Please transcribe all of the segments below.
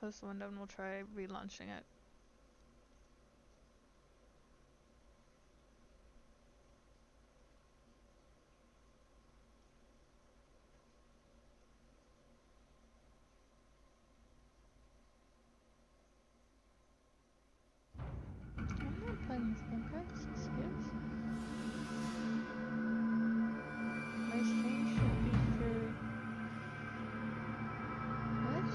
close the window and we'll try relaunching it. I'm not playing this game, guys. Excuse. My stream should be for... What?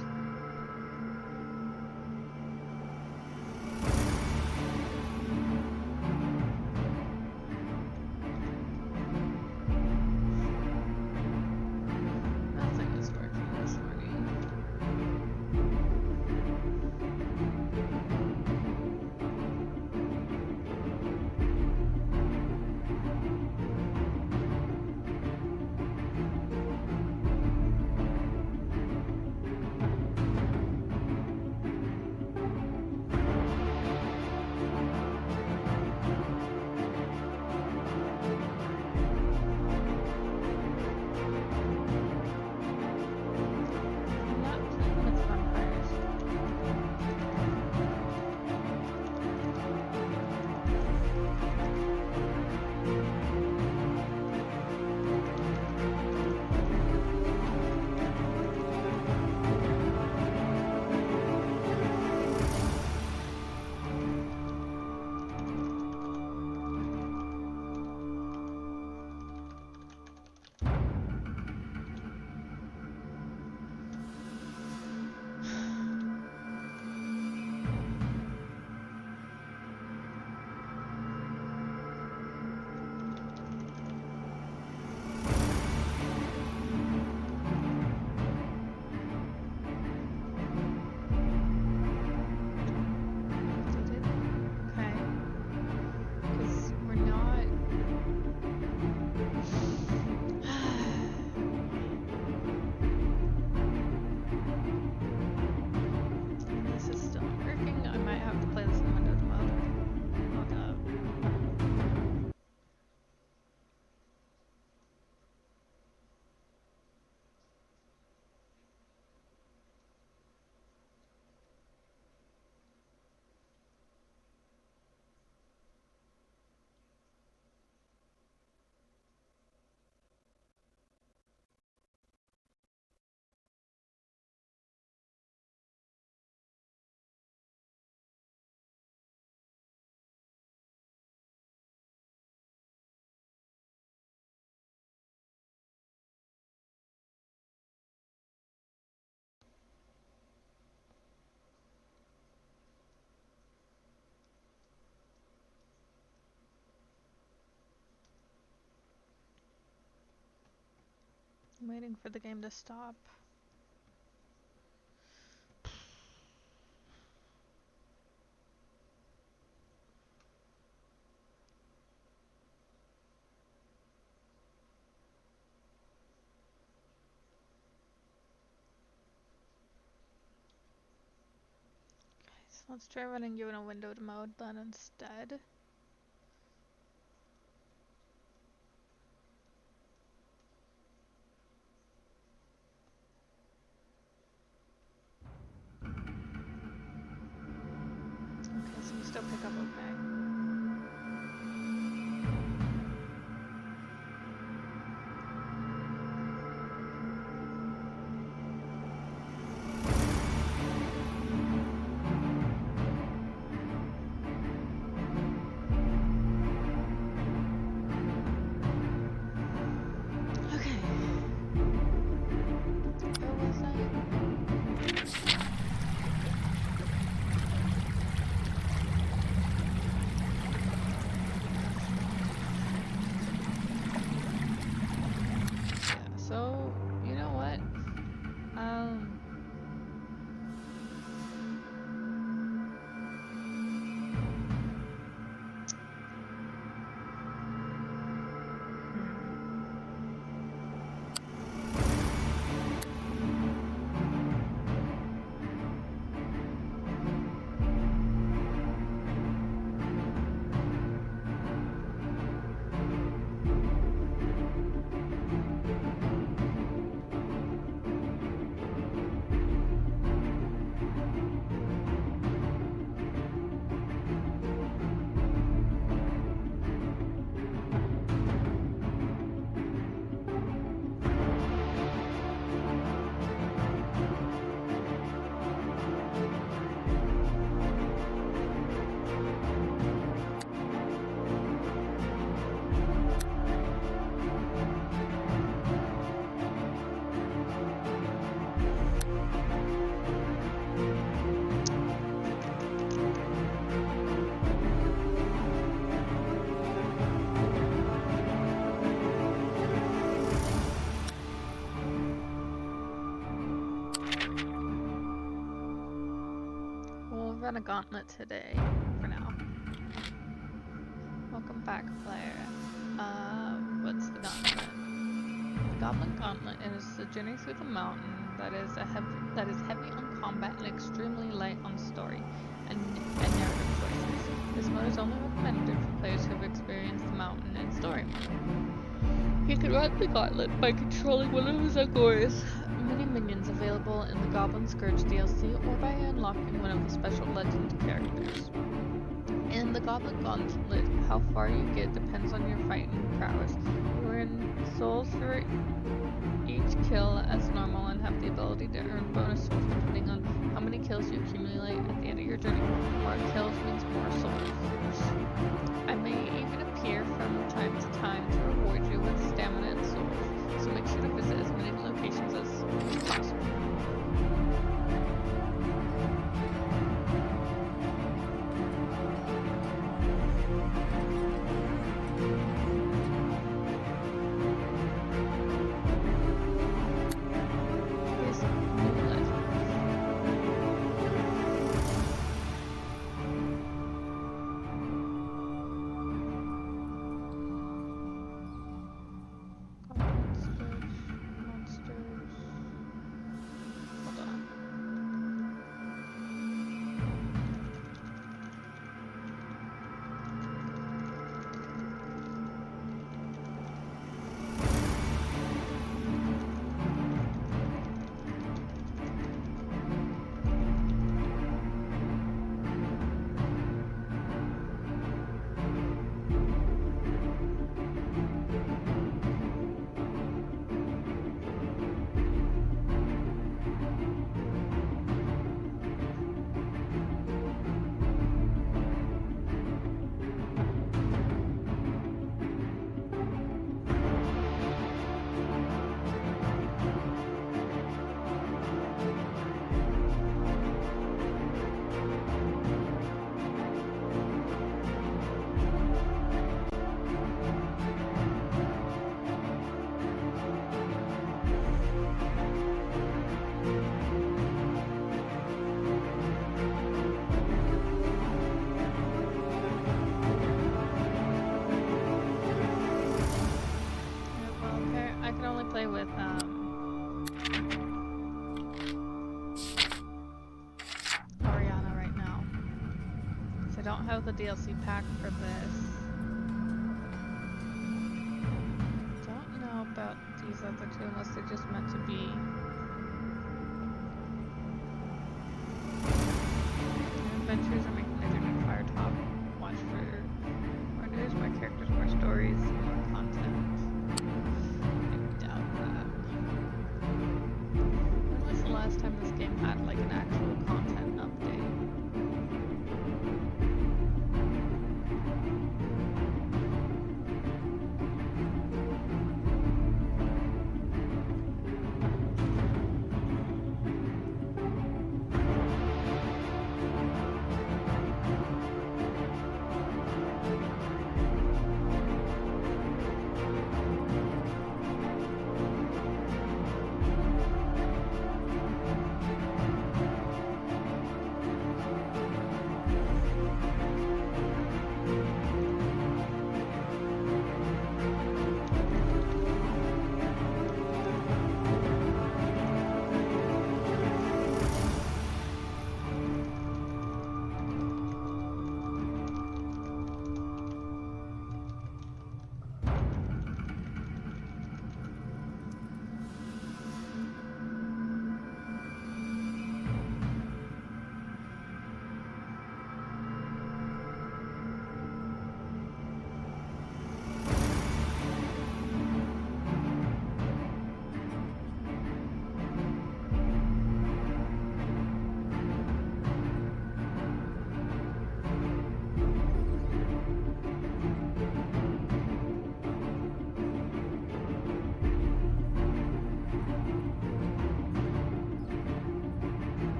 Nothing is working this morning. I'm not playing with vampires. Did it? Okay. Because we're not... This is still not working. I might have to play this in Windows mode. Hold up. I'm waiting for the game to stop. Okay, so let's try running you in a windowed mode then instead. Okay, so you still pick up okay. run a gauntlet today, for now. Welcome back, player. What's the gauntlet? The Goblin Gauntlet is a journey through the mountain that is heavy on combat and extremely light on story and narrative choices. This mode is only recommended for players who have experienced the mountain and story mode. You can run the gauntlet by controlling one of the Zagor's many minions available in the Goblin Scourge DLC or by unlocking one of the special legend characters. In the Goblin Gauntlet, how far you get depends on your fighting prowess. You earn souls for each kill as normal and have the ability to earn bonus souls depending on how many kills you accumulate at the end of your journey. More kills means more souls. I may even appear from time to time to reward you with stamina and souls, so make sure to visit as many locations as possible. The DLC pack for this. Don't know about these other two unless they're just meant to be. Adventures are making their journey to Firetop. Watch for more news, more characters, more stories, more content. I doubt that. When was the last time this game had like an actual content update?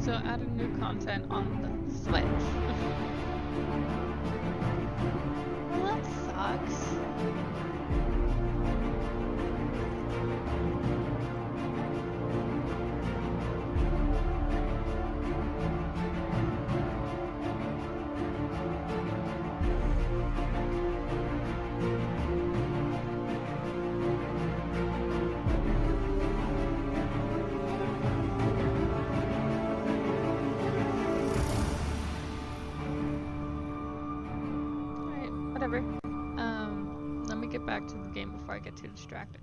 So added new content on the Switch. Well, that sucks. get back to the game before I get too distracted.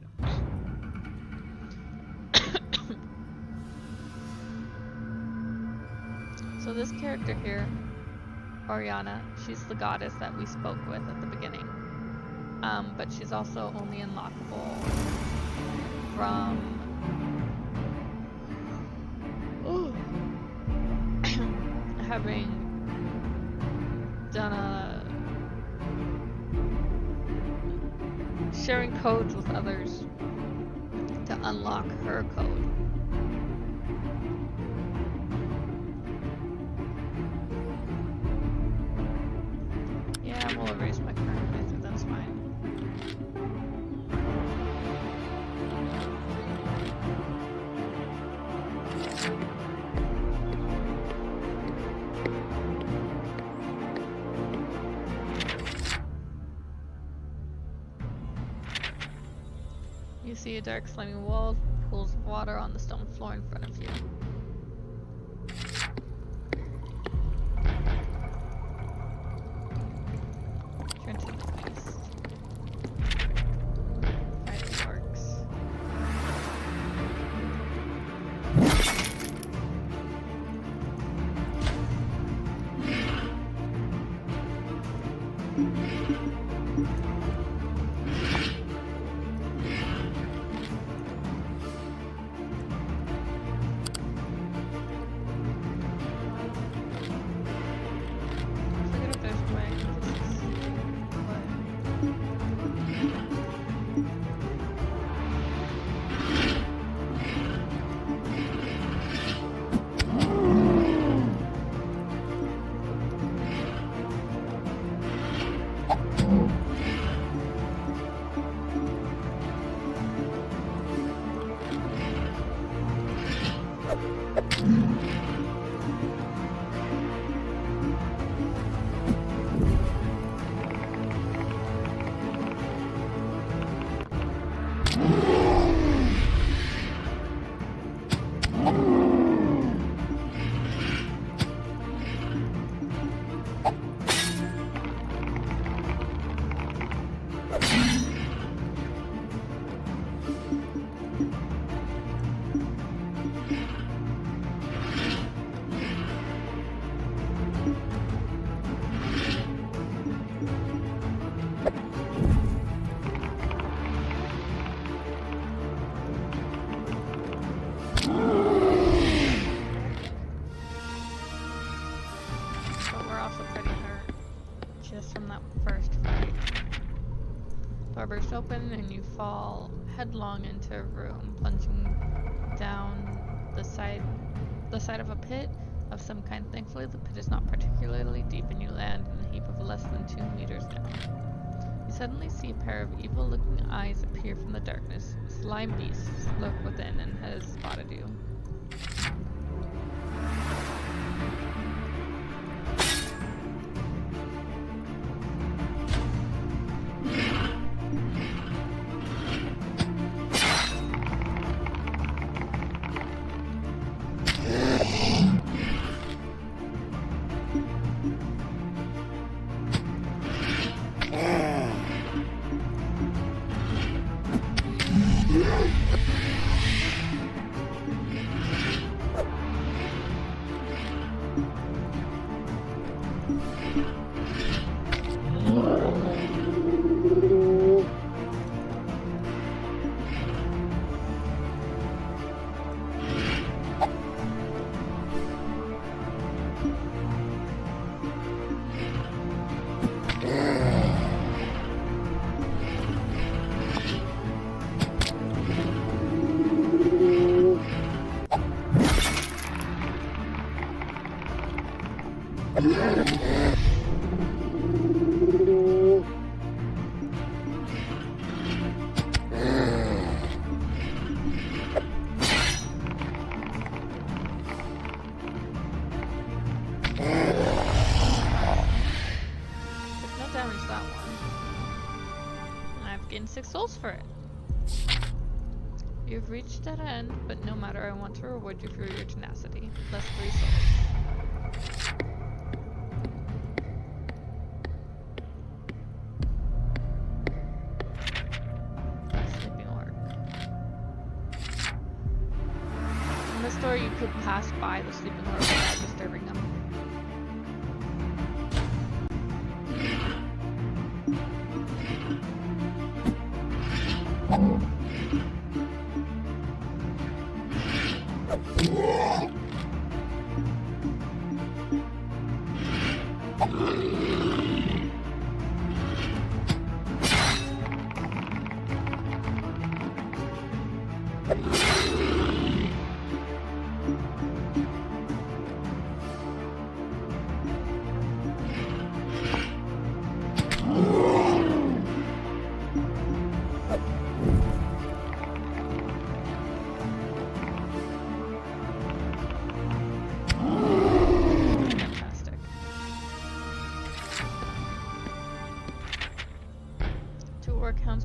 So this character here, Oriana, she's the goddess that we spoke with at the beginning. But she's also only unlockable from having done sharing codes with others to unlock her code. Yeah, we'll erase my current playthrough, that's fine. You see a dark slimy wall, pools of water on the stone floor in front of you. Turn to the east. Fireworks. Burst open and you fall headlong into a room, plunging down the side of a pit of some kind. Thankfully, the pit is not particularly deep, and you land in a heap of less than 2 meters down. You suddenly see a pair of evil-looking eyes appear from the darkness. Slime beasts lurk within and has spotted you. Gained 6 souls for it. You've reached that end, but no matter, I want to reward you for your tenacity. Plus 3 souls. the story, you could pass by the sleeping orc without disturbing them.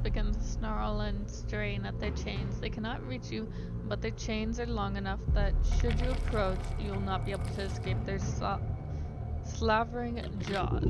Begin to snarl and strain at their chains. They cannot reach you, but their chains are long enough that should you approach, you will not be able to escape their slavering jaws.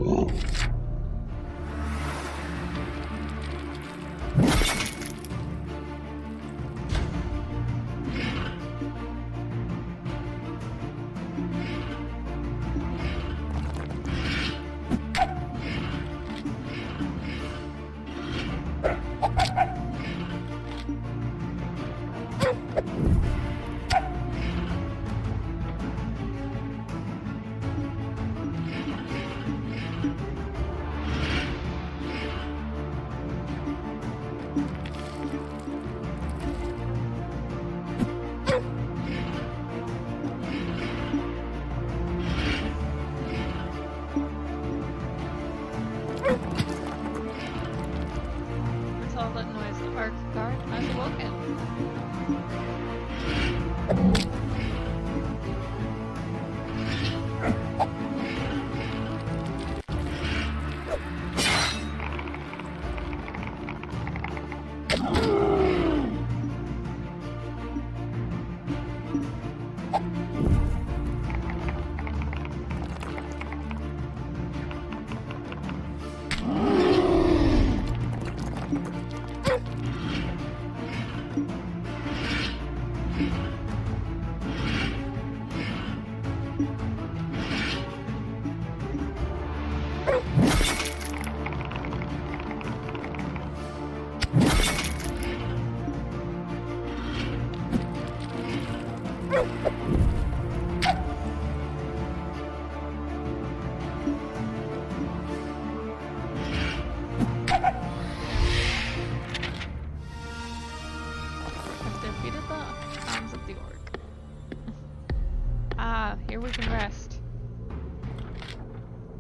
Here we can rest.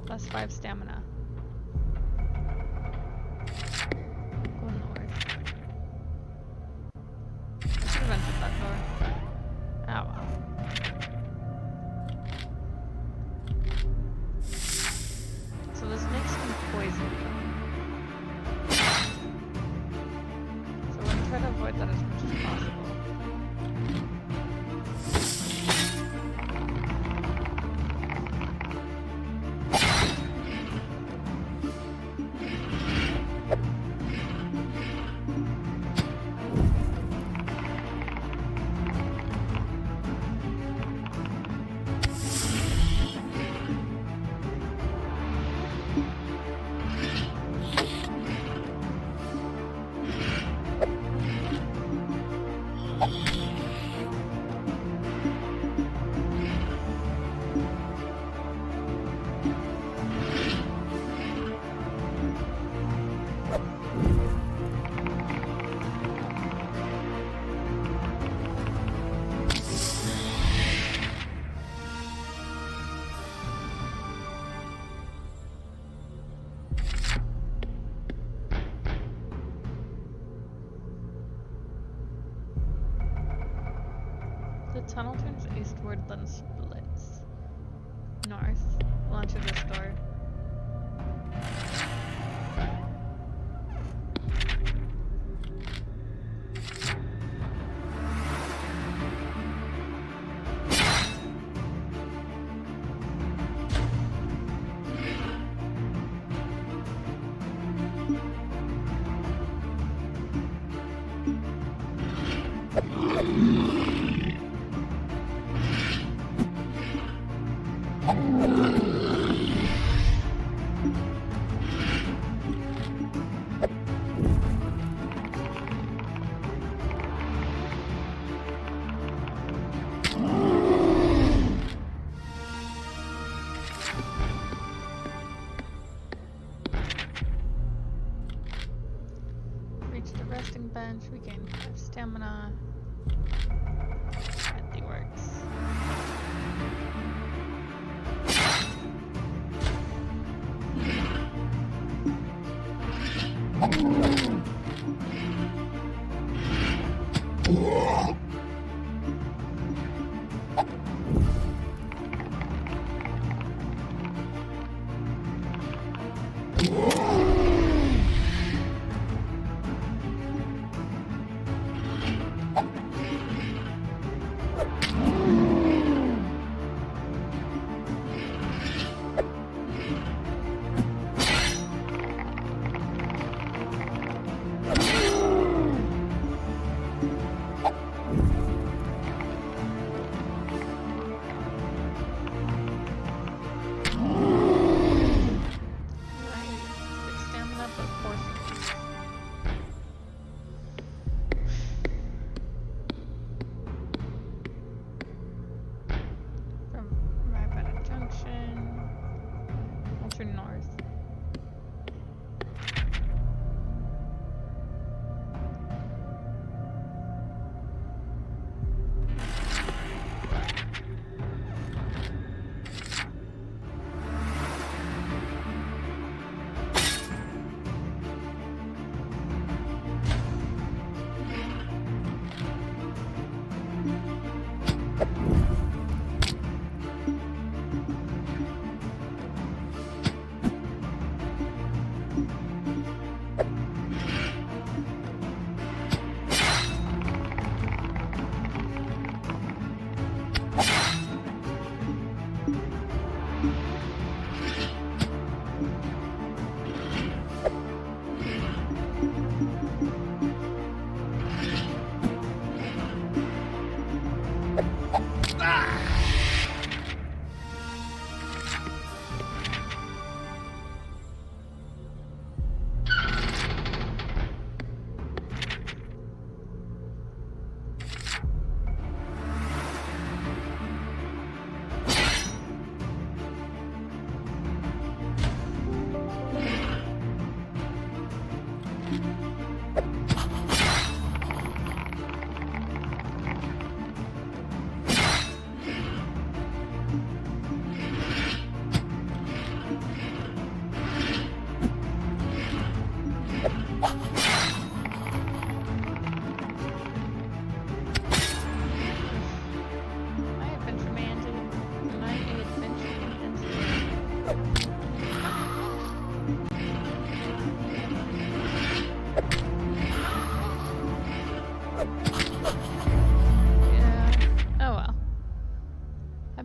+5 stamina. Go north. I should have entered that door. Oh well. So the snakes can poison you. So we're gonna try to avoid that as much as possible. The tunnel turns eastward, then splits. North. We'll enter this door. bench, we gain 5 stamina. At the works. North.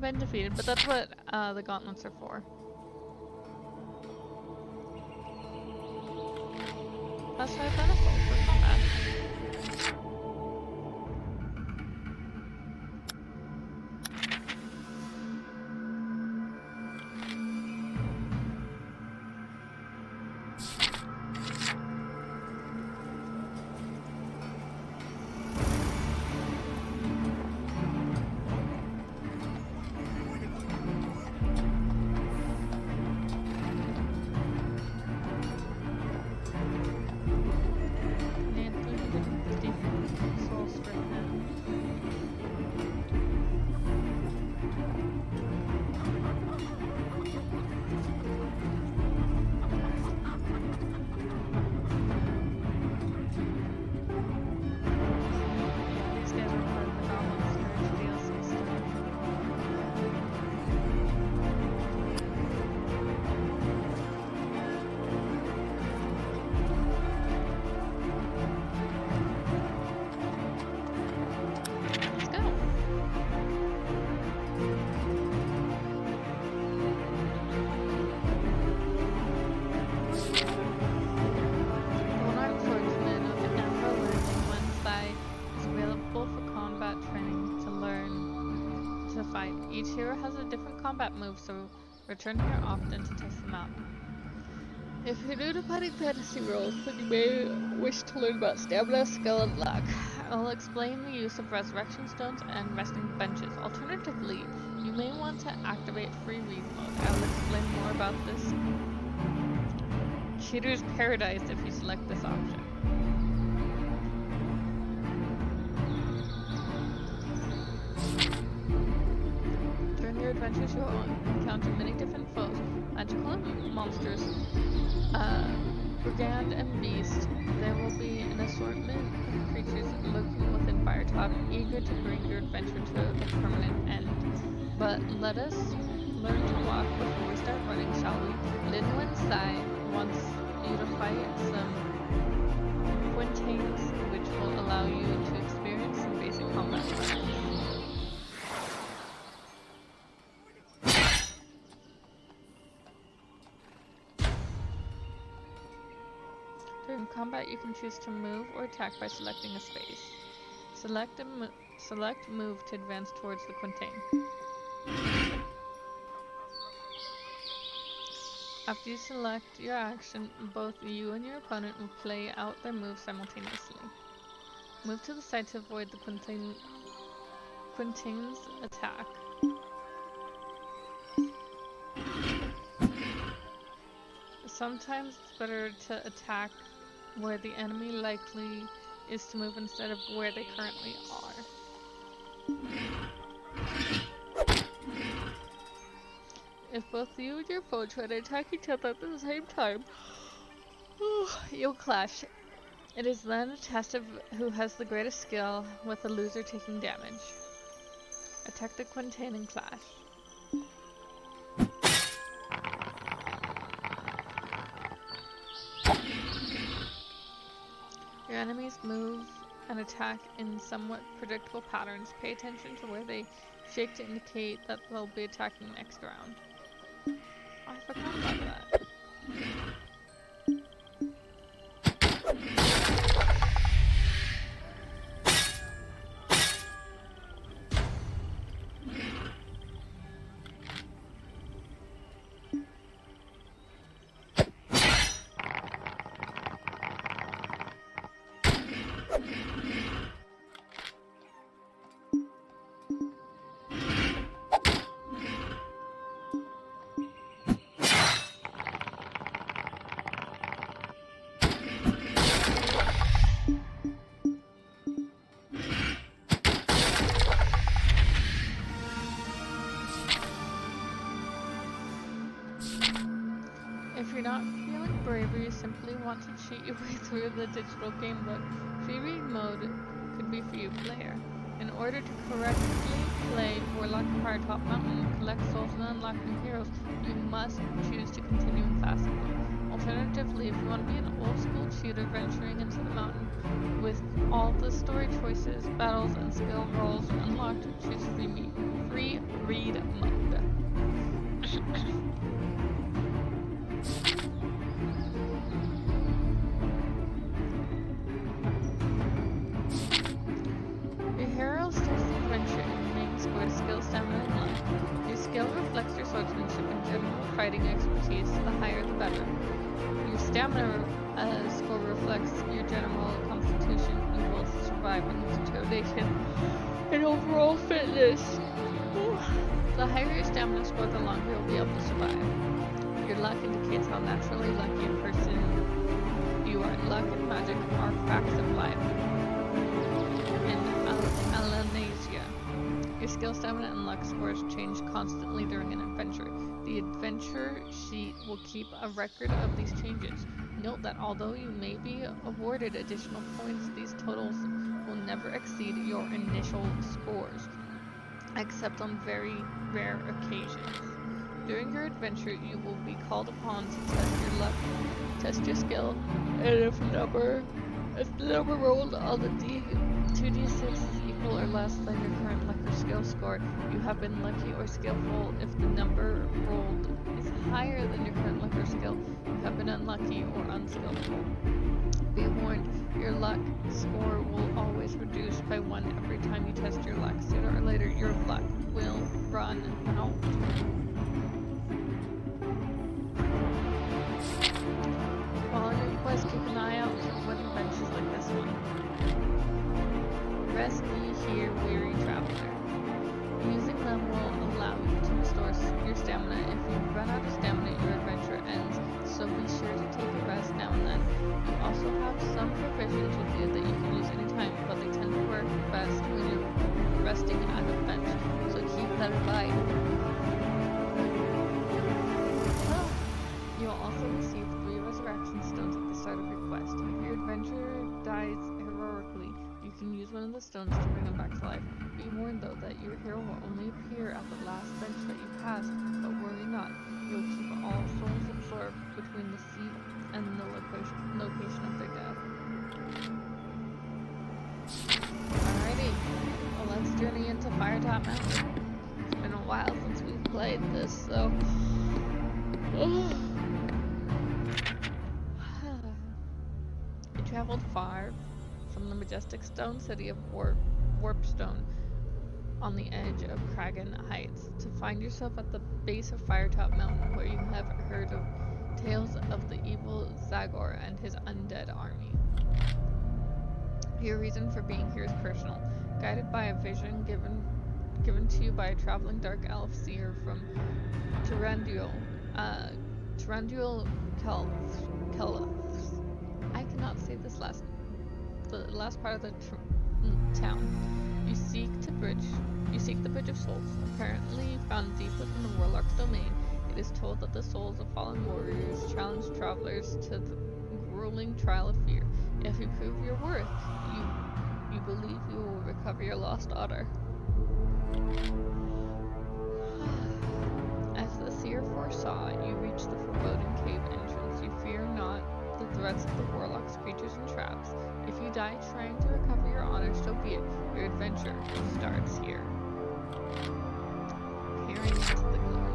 Been defeated, but that's what the gauntlets are for. That's why beneficial for combat. Each hero has a different combat move, so return here often to test them out. If you're new to playing fantasy roles, then you may wish to learn about stamina, skill, and luck. I'll explain the use of resurrection stones and resting benches. Alternatively, you may want to activate free read mode. I'll explain more about this. Cheater's Paradise if you select this option. adventures, you'll encounter many different foes, magical and monsters, brigand and beast. There will be an assortment of creatures lurking within Firetop, eager to bring your adventure to a permanent end. But let us learn to walk before we start running, shall we? Lin Wen Sai wants you to fight some quintains, which will allow you to experience some basic combat styles. During combat, you can choose to move or attack by selecting a space. Select move to advance towards the quintain. After you select your action, both you and your opponent will play out their moves simultaneously. Move to the side to avoid the quintain's attack. Sometimes it's better to attack where the enemy likely is to move instead of where they currently are. If both you and your foe try to attack each other at the same time, you'll clash. It is then a test of who has the greatest skill, with the loser taking damage. Attack the quintain and clash. Your enemies move and attack in somewhat predictable patterns. Pay attention to where they shake to indicate that they'll be attacking next round. Oh, I forgot about that. If you're not feeling brave or you simply want to cheat your way through the digital gamebook, free read mode could be for you, player. In order to correctly play Warlock Firetop Mountain, collect souls and unlock new heroes, you must choose to continue in Classic mode. Alternatively, if you want to be an old-school shooter venturing into the mountain with all the story choices, battles, and skill rolls unlocked, choose free read mode. Your hero starts the adventure in main score skill, stamina, and luck. Your skill reflects your swordsmanship and general fighting expertise, the higher the better. Your stamina score reflects your general constitution, your will to survive, and determination, and overall fitness. The higher your stamina score, the longer you'll be able to survive. Your luck indicates how naturally lucky a person you are. Luck and magic are facts of life. In Alanasia, your skill, stamina, and luck scores change constantly during an adventure. The adventure sheet will keep a record of these changes. Note that although you may be awarded additional points, these totals will never exceed your initial scores, except on very rare occasions. During your adventure, you will be called upon to test your luck, test your skill, and if the number rolled on the 2d6 is equal or less than your current luck or skill score, you have been lucky or skillful. If the number rolled is higher than your current luck or skill, you have been unlucky or unskillful. Be warned, your luck score will always reduce by 1 every time you test your luck. Sooner or later, your luck will run out. While on your quest, keep an eye out for wooden benches like this one. Rest ye here, weary traveler. Using them will allow you to restore your stamina. If you run out of stamina, your adventure ends, so be sure to take a rest now and then. You also have some provisions with you that you can use anytime, but they tend to work best when you're resting at a bench, so keep that in mind. use one of the stones to bring him back to life. Be warned though that your hero will only appear at the last bench that you passed, but worry not. You'll keep all souls absorbed between the seat and the location of their death. Alrighty, well let's journey into Firetop Mountain. It's been a while since we've played this, so... You traveled far from the majestic stone city of Warpstone on the edge of Kragan Heights to find yourself at the base of Firetop Mountain, where you have heard of tales of the evil Zagor and his undead army. Your reason for being here is personal, guided by a vision given to you by a traveling dark elf seer from Taranduil Keliths. I cannot say the last part of the town. You seek the Bridge of Souls, apparently found deep within the Warlock's domain. It is told that the souls of fallen warriors challenge travelers to the grueling trial of fear. If you prove your worth, you believe you will recover your lost daughter. As the seer foresaw, you reach the foreboding cave entrance. You fear not the threats of the Warlock's creatures and traps. If you die trying to recover your honor, so be it. Your adventure starts here. Peering into the gloom.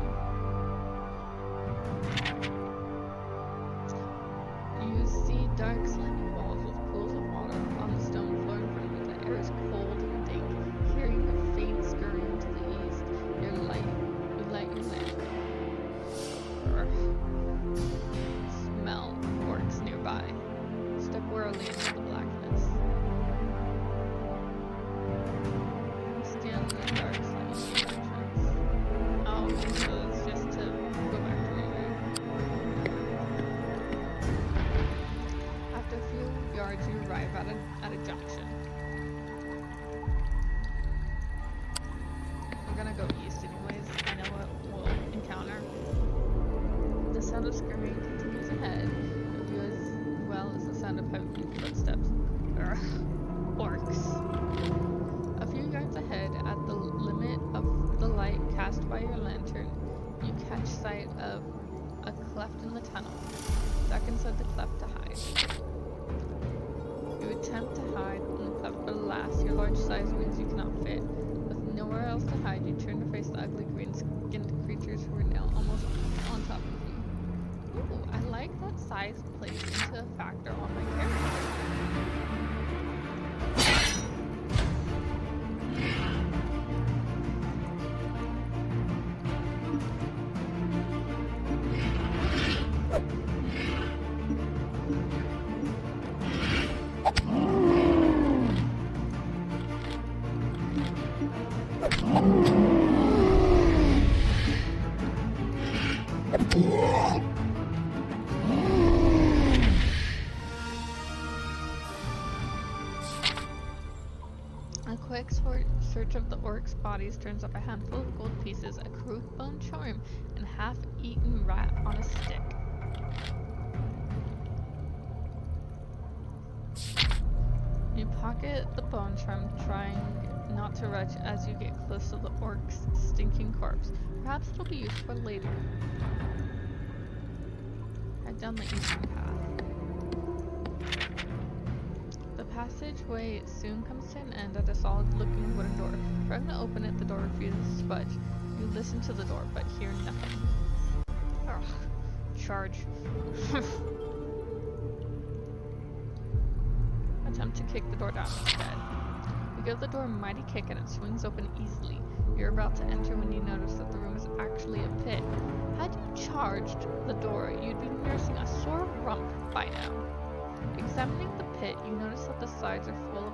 You see dark, slimy walls with pools of water on the stone floor in front of you. The air is cold and dank. Hearing a faint scurrying to the east, you light your lantern. Smell orcs nearby. Step warily into the blackness. Stand in the dark, slimy entrance. Oh, so it's just to go back to Rehab. After a few yards, you arrive at a junction. We're gonna go east anyways. I know what we'll encounter. The sound of scurrying continues ahead, of you as well as the sound of heavy footsteps. Orcs. A few yards ahead, at the limit of the light cast by your lantern, you catch sight of a cleft in the tunnel. Duck inside the cleft to hide. You attempt to hide in the cleft, but alas, your large size means you cannot fit. With nowhere else to hide, you turn to face the ugly green-skinned creatures who are now almost on top of you. Ooh, I like that size plays into a factor on my character. A quick search of the orcs' bodies turns up a handful of gold pieces, a crude bone charm, and half-eaten rat on a stick. You pocket the bone charm, trying not to retch as you get close to the orc's stinking corpse. Perhaps it'll be used for later. Head down the eastern path. The passageway soon comes to an end at a solid-looking wooden door. Trying to open it, the door refuses to budge. You listen to the door, but hear nothing. Ugh. Charge. Attempt to kick the door down instead. You give the door a mighty kick and it swings open easily. You're about to enter when you notice that the room is actually a pit. Had you charged the door, you'd be nursing a sore rump by now. Examining the pit, you notice that the sides are full of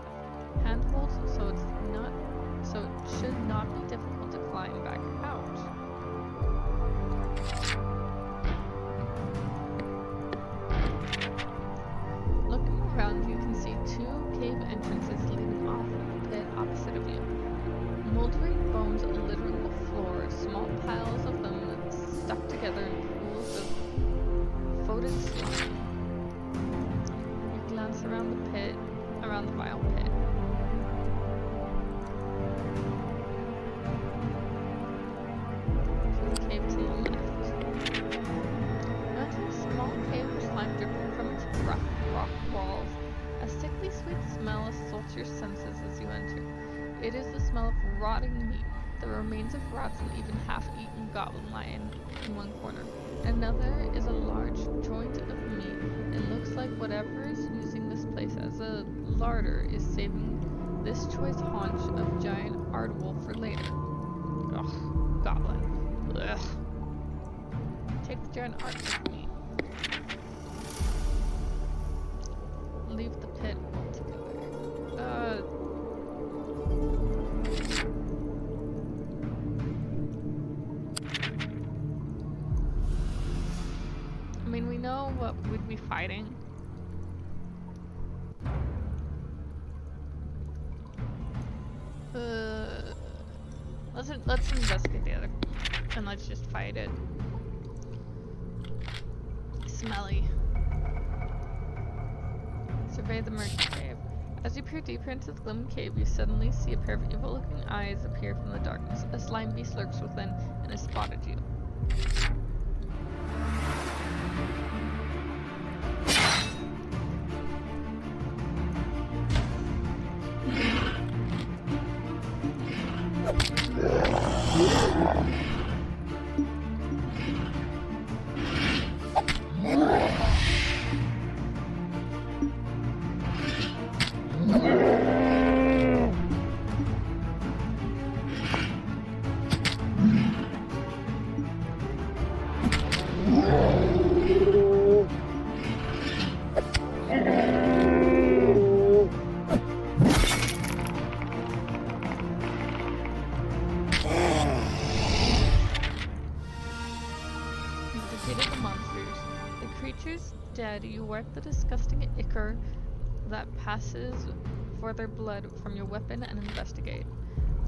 handholds, so it should not be difficult to climb back out. Looking around, you can see two cave entrances leading off of the pit opposite of you. Moldering bones littering the floor, small piles of them stuck together in pools of foetid slime. Glance around the vile pit. assaults your senses as you enter. It is the smell of rotting meat, the remains of rats, and even half-eaten goblin lion in one corner. Another is a large joint of meat. It looks like whatever is using this place as a larder is saving this choice haunch of giant aardwolf for later. Ugh, goblin. Ugh. Take the giant aardwolf meat. Leave the pit altogether. I mean, we know what we'd be fighting. Let's investigate the other, and let's just fight it. Smelly. Survey the merchant cave. As you peer deeper into the gloomy cave, you suddenly see a pair of evil-looking eyes appear from the darkness. A slime beast lurks within and has spotted you. You wipe the disgusting ichor that passes for their blood from your weapon and investigate.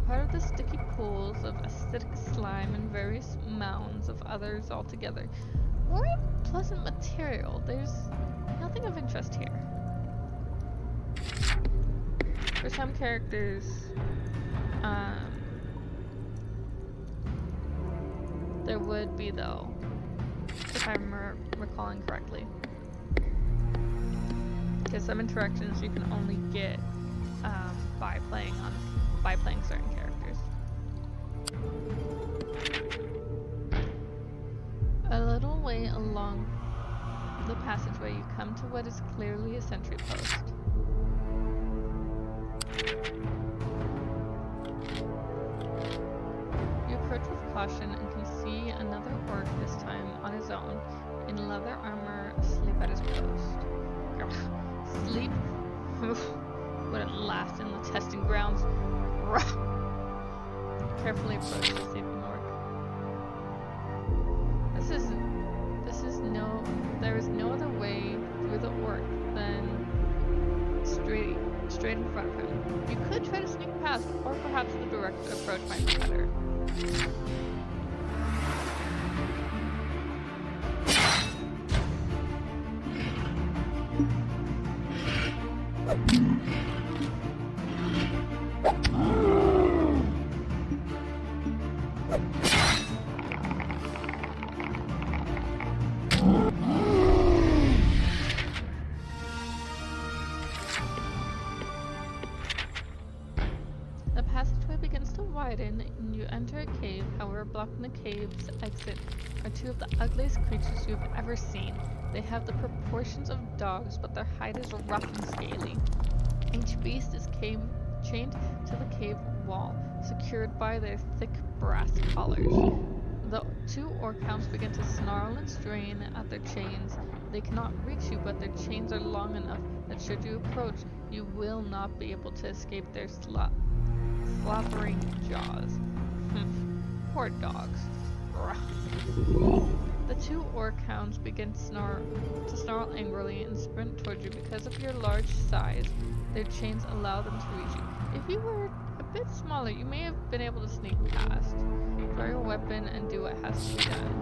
Part of the sticky pools of acidic slime and various mounds of others altogether. More unpleasant material. There's nothing of interest here. For some characters, there would be though, if I'm recalling correctly. Because some interactions you can only get by playing certain characters. A little way along the passageway, you come to what is clearly a sentry post. You approach with caution and can see another orc, this time on his own, in leather armor, asleep at his post. Sleep wouldn't last in the testing grounds. Carefully approach the sleeping orc. There is no other way through the orc than straight in front of him. You could try to sneak past, or perhaps the direct approach might be better. The passageway begins to widen and you enter a cave. However, blocking the cave's exit are two of the ugliest creatures you've ever seen. They have the proportions of dogs, but their hide is rough and scaly. Each beast is chained to the cave wall, secured by their thick brass collars. The two orc hounds begin to snarl and strain at their chains. They cannot reach you, but their chains are long enough that should you approach, you will not be able to escape their slobbering jaws. Poor dogs. The two orc hounds begin to snarl angrily and sprint towards you. Because of your large size, their chains allow them to reach you. If you were a bit smaller, you may have been able to sneak past. Draw your weapon and do what has to be done.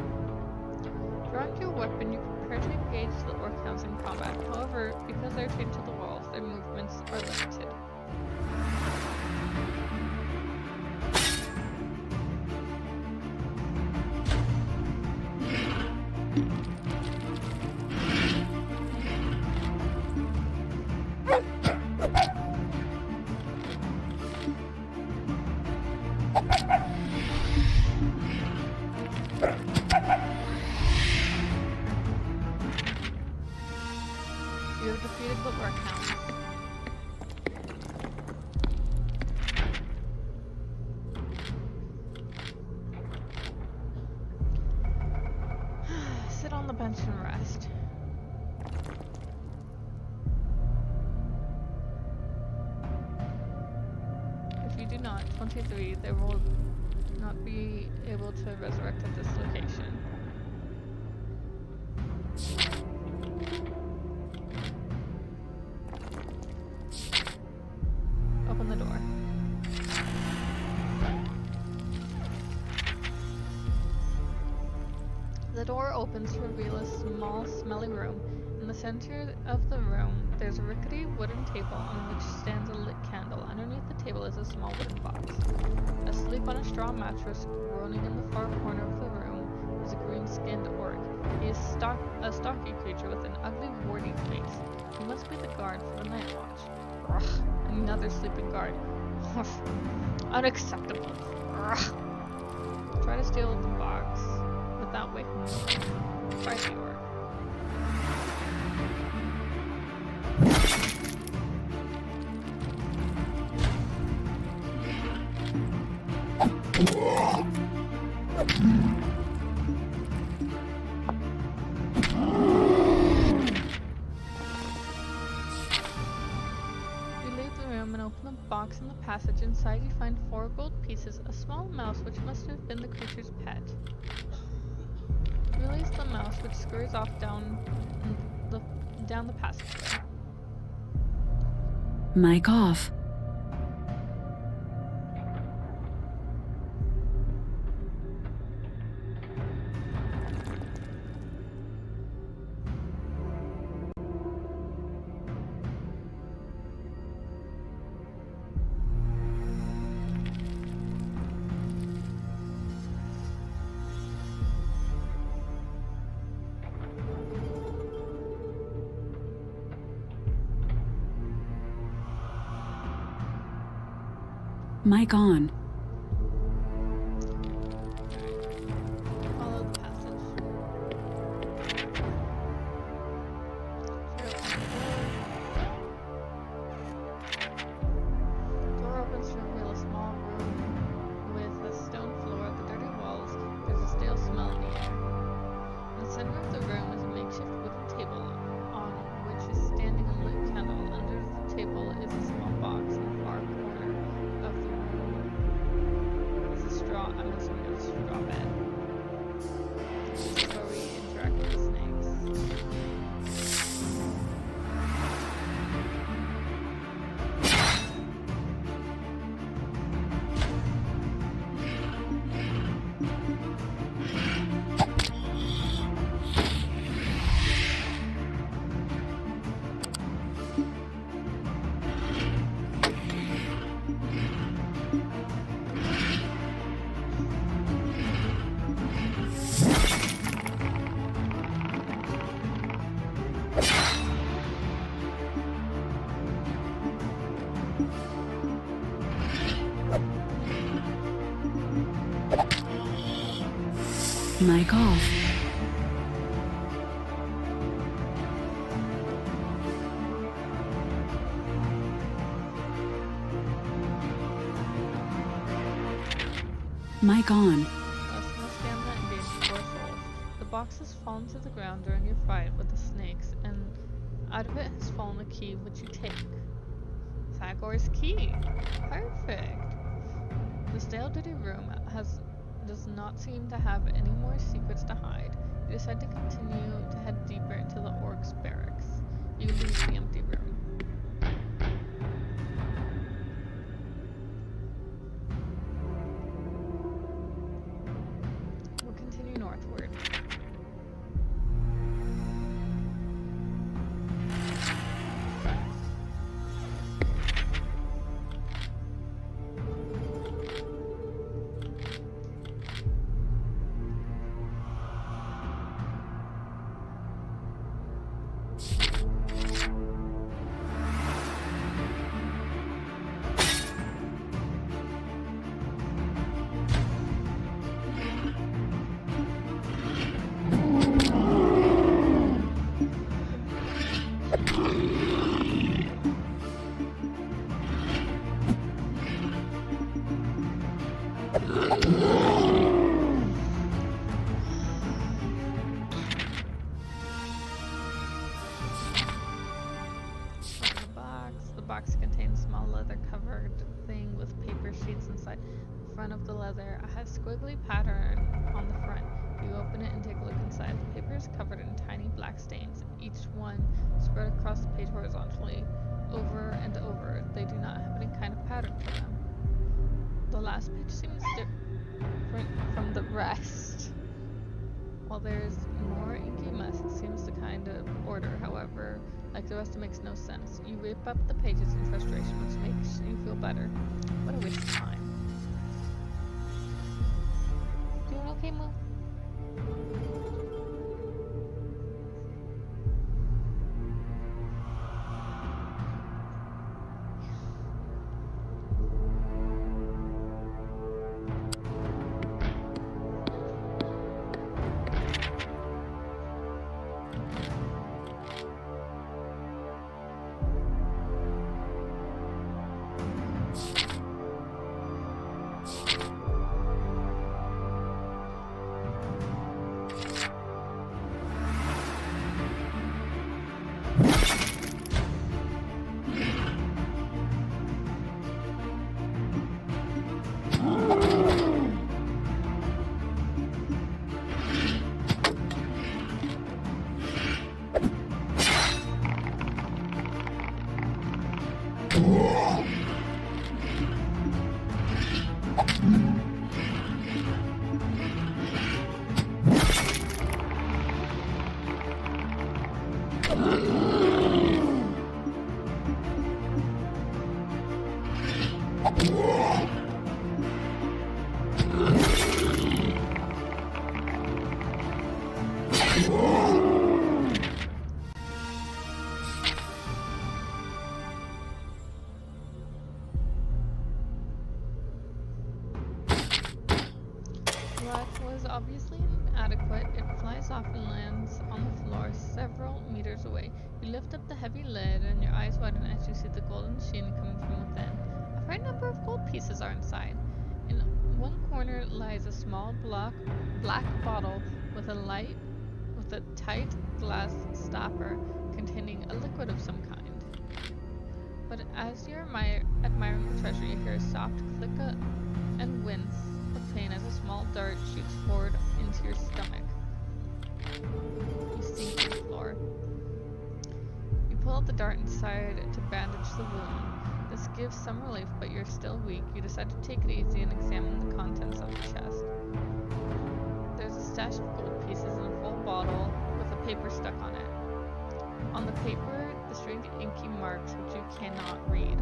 Drawing your weapon, you prepare to engage the orc hounds in combat. However, because they're chained to the walls, their movements are limited. do not, 23, they will not be able to resurrect at this location. Open the door. The door opens to reveal a small, smelly room. In the center of the room, there's a rickety wooden table on which stands a lit candle. Underneath the table is a small wooden box. Asleep on a straw mattress, groaning in the far corner of the room, is a green-skinned orc. He is a stocky creature with an ugly, warty face. He must be the guard for the night watch. Ugh, another sleeping guard. Unacceptable. Ugh. Try to steal the box without waking up. Try the orc. Box in the passage. Inside you find 4 gold pieces, a small mouse which must have been the creature's pet. You release the mouse which scurries off down the passageway. Mic off. Mic on. Follow the passage. Door opens to reveal a small room with a stone floor, the dirty walls. There's a stale smell in the air. In the center of the room is a makeshift wooden table on which is standing a lit candle. Under the table is a small box in the far corner of the room. There's a straw, I'm assuming it's a straw bed. This is where we interact with the snakes. Mic off. Mic on. Lessons stand that engage 4 souls. The box has fallen to the ground during your fight with the snakes, and out of it has fallen a key which you take. Thagor's key. Perfect. The stale dirty room does not seem to have any more secrets to hide. You decide to continue to head deeper into the orc's barracks. You leave the empty room. We'll continue northward. The box contain a small leather-covered thing with paper sheets inside. The front of the leather has squiggly pattern on the front. You open it and take a look inside. The paper is covered in tiny black stains, each one spread across the page horizontally, over and over. They do not have any kind of pattern to them. The last page seems different from the rest. While there's more inky mess, it seems to kind of order. However, like the rest, it makes no sense. You rip up the pages in frustration, which makes you feel better. What a waste of time. Doing okay, Moo? Obviously inadequate, it flies off and lands on the floor several meters away. You lift up the heavy lid and your eyes widen as you see the golden sheen coming from within. A fair number of gold pieces are inside. In one corner lies a small black bottle with a tight glass stopper containing a liquid of some kind. But as you're admiring the treasure, you hear a soft click and wince of pain as a small dart shoots forward into your stomach. You sink to the floor. You pull out the dart inside to bandage the wound. This gives some relief, but you're still weak. You decide to take it easy and examine the contents of the chest. There's a stash of gold pieces in a full bottle with a paper stuck on it. On the paper, the strange inky marks which you cannot read.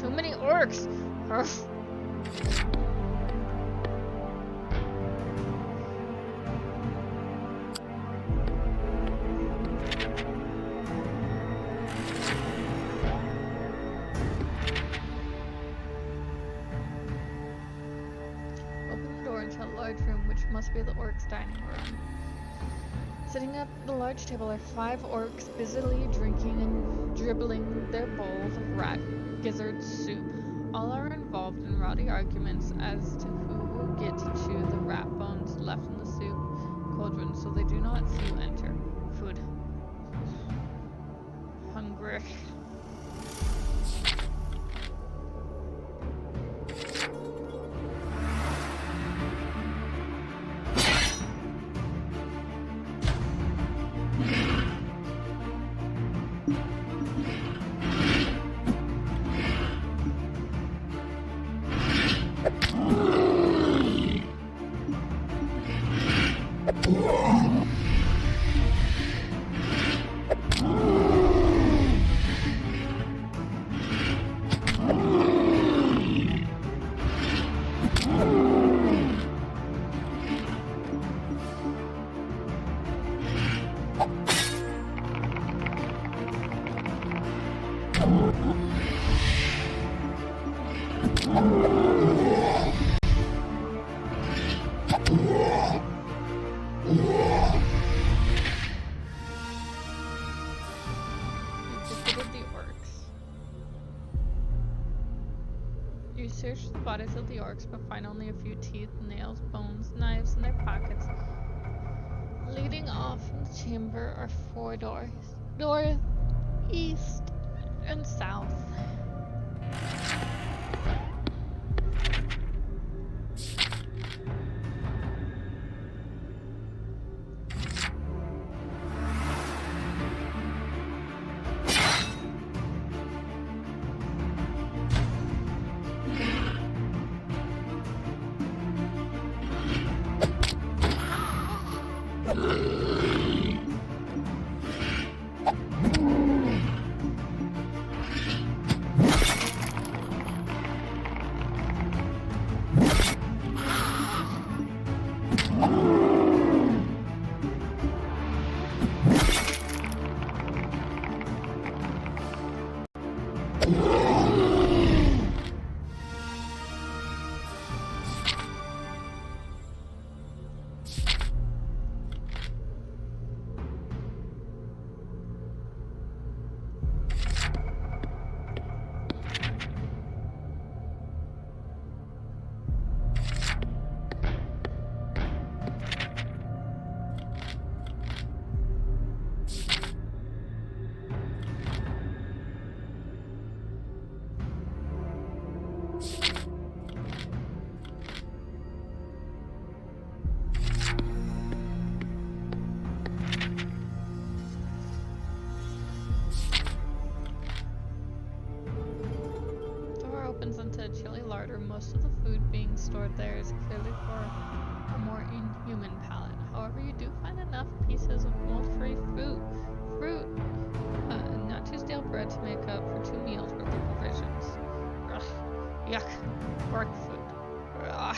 Too many orcs! Open the door into a large room, which must be the orcs' dining room. Sitting at the large table are 5 orcs busily drinking and dribbling their bowls of rat gizzard soup. All are involved in rowdy arguments as to who will get to chew the rat bones left in the soup cauldron, so they do not see you enter. Food. Hungry. search the bodies of the orcs, but find only a few teeth, nails, bones, knives in their pockets. Leading off from the chamber are 4 doors: north, east, and south. Opens into a chilly larder. Most of the food being stored there is clearly for a more inhuman palate. However, you do find enough pieces of mold-free fruit, not too stale bread to make up for 2 meals worth of provisions. Ugh, yuck, orc food. Ugh.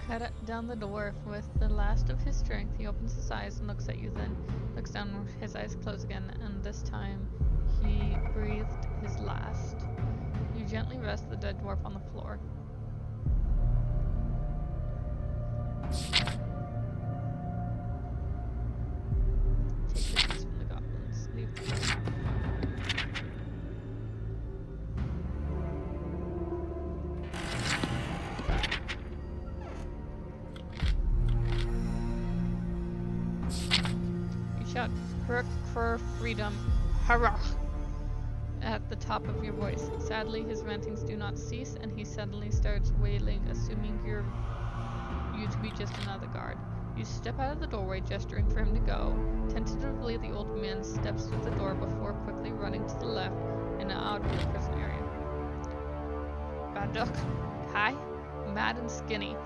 Cut down the door with the last of his strength. He opens his eyes and looks at you, then looks down, his eyes close again, and this time he breathed his last. You gently rest the dead dwarf on the floor. Take the keys from the goblins. Leave the room. Shout for freedom, hurrah, at the top of your voice. Sadly, his rantings do not cease, and he suddenly starts wailing, assuming you to be just another guard. You step out of the doorway, gesturing for him to go. Tentatively, the old man steps through the door before quickly running to the left and out of the prison area. Baduk, Kai, mad and skinny.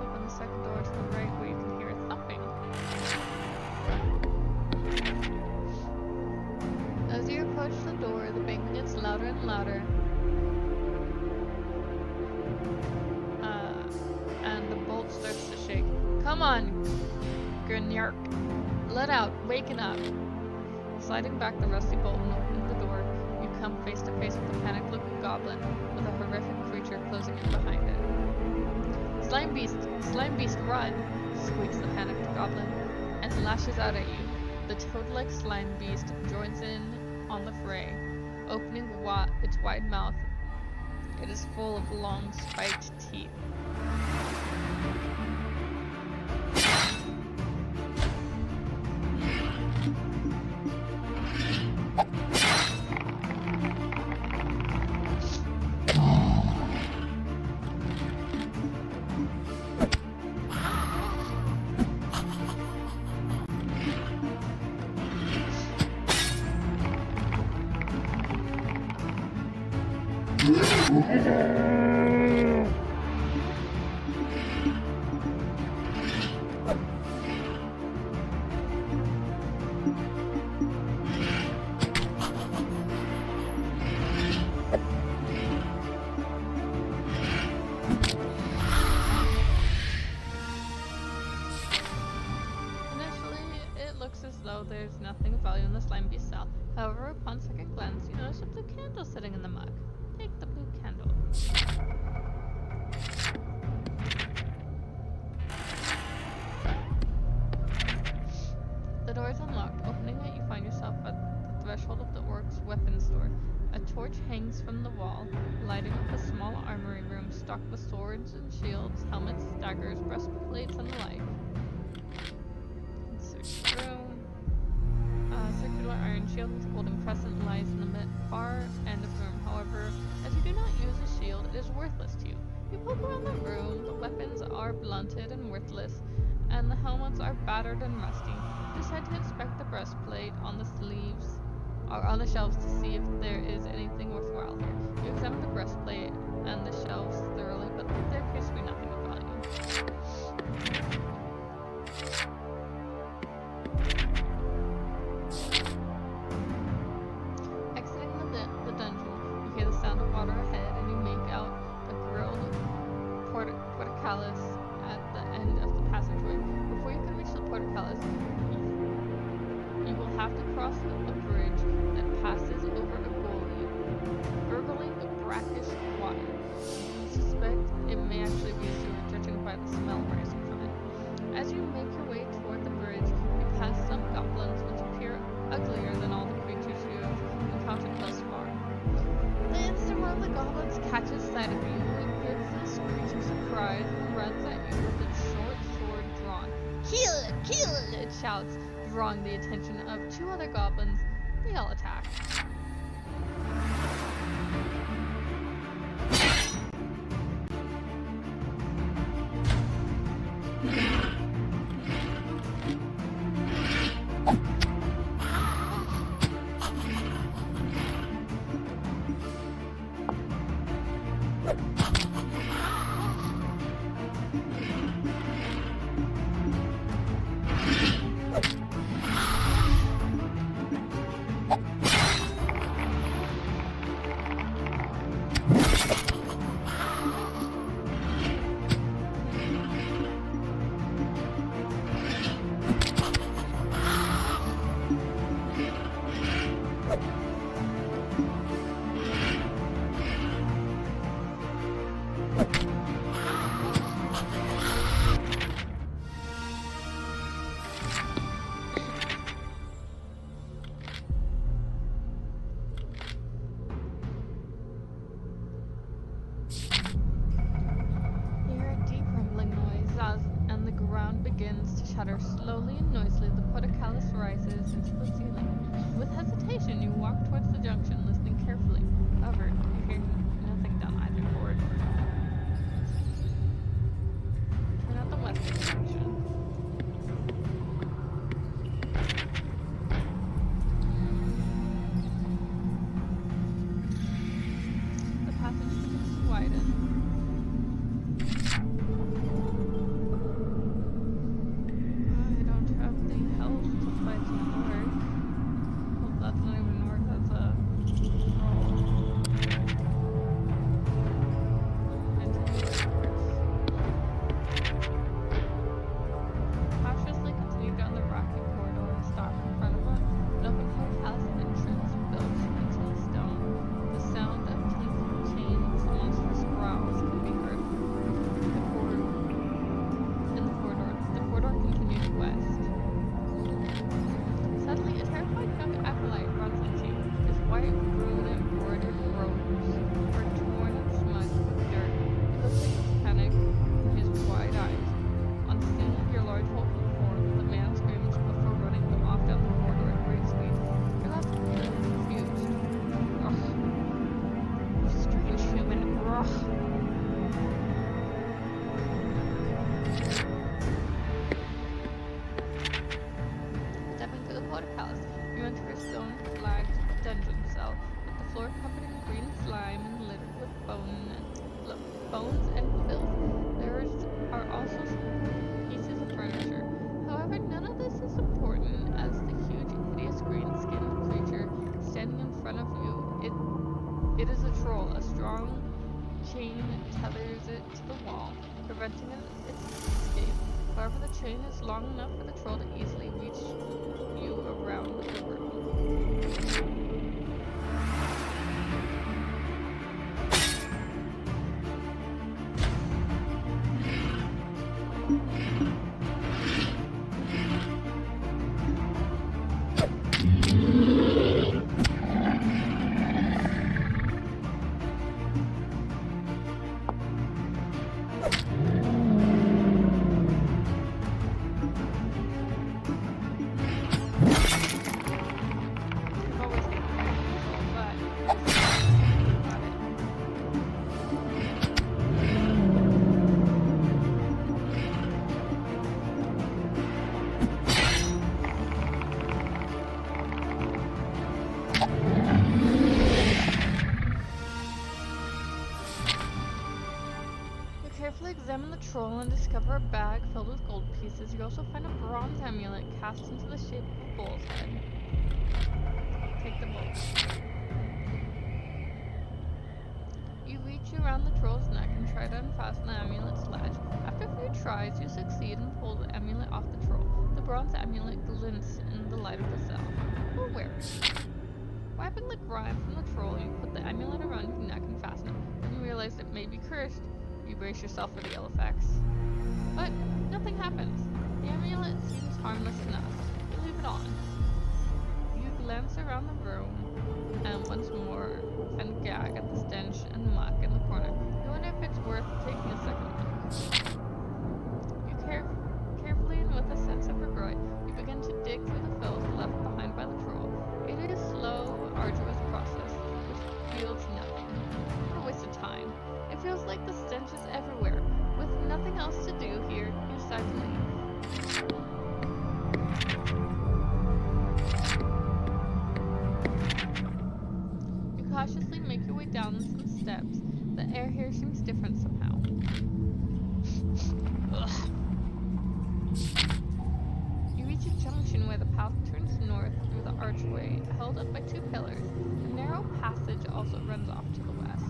Open the second door to the right where you can hear it thumping. louder. And the bolt starts to shake. Come on, Grignark. Let out. Waken up. Sliding back the rusty bolt and opening the door, you come face to face with a panicked-looking goblin with a horrific creature closing in behind it. Slime beast, run! Squeaks the panicked goblin and lashes out at you. The toad-like slime beast joins in on the fray, opening its wide mouth. It is full of long, spiked teeth. There's nothing of value in the slime beast cell. However, upon second glance, you notice a blue candle sitting in the mug. Take the blue candle. The door is unlocked. Opening it, you find yourself at the threshold of the orc's weapons store. A torch hangs from the wall, lighting up a small armory room stocked with swords and shields, helmets, daggers, breastplates, and the like. Search the room. Circular iron shield with golden crescent lies in the far end of the room. However, as you do not use a shield, it is worthless to you. You poke around the room, the weapons are blunted and worthless, and the helmets are battered and rusty. You decide to inspect the breastplate on the sleeves, or on the shelves to see if there is anything worthwhile here. You examine the breastplate and the shelves thoroughly, but there appears to be nothing of value. At the end of the passageway. Before you can reach the portcullis, you will have to cross a bridge that passes over a gully, gurgling brackish water. You suspect it may actually be a sewer, judging by the smell rising from it. As you make your way toward the bridge, you pass some goblins which appear uglier than all the creatures you have encountered thus far. The instant one of the goblins catches sight of you, it gives a screeching surprise and runs at you with its short sword drawn. Kill it! Kill it! It shouts, drawing the attention of two other goblins. They all attack. Shudder slowly and noisily, the portcullis rises into the ceiling. With hesitation, you walk towards the junction, listening carefully. However, you hear nothing down either corridor. Turn out the western direction. The passage begins to widen. That's not even an orc, that's a floor covered in green slime and littered with bones and filth. Are also some pieces of furniture. However, none of this is important as the huge, hideous green-skinned creature standing in front of you. It is a troll. A strong chain tethers it to the wall, preventing its escape. However, the chain is long enough for the troll to easily reach you around the room. Carefully examine the troll and discover a bag filled with gold pieces. You also find a bronze amulet cast into the shape of a bull's head. Take the bull. You reach around the troll's neck and try to unfasten the amulet's latch. After a few tries, you succeed and pull the amulet off the troll. The bronze amulet glints in the light of the cell. Who wears it? Wiping the grime from the troll, you put the amulet around your neck and fasten it. Then you realize it may be cursed. You brace yourself for the ill effects. But nothing happens. The amulet seems harmless enough. You leave it on. You glance around the room and once more and gag at the stench and muck in the corner. You wonder if it's worth taking a second look. You carefully and with a sense of regret, you begin to dig through the filth left behind by the troll. It is a slow, arduous process which yields nothing. What a waste of time. It feels like the stench is everywhere. With nothing else to do here, you decide to leave. You cautiously make your way down some steps. The air here seems different somehow. Ugh. You reach a junction where the path turns north through the archway, held up by two pillars. A narrow passage also runs off to the west.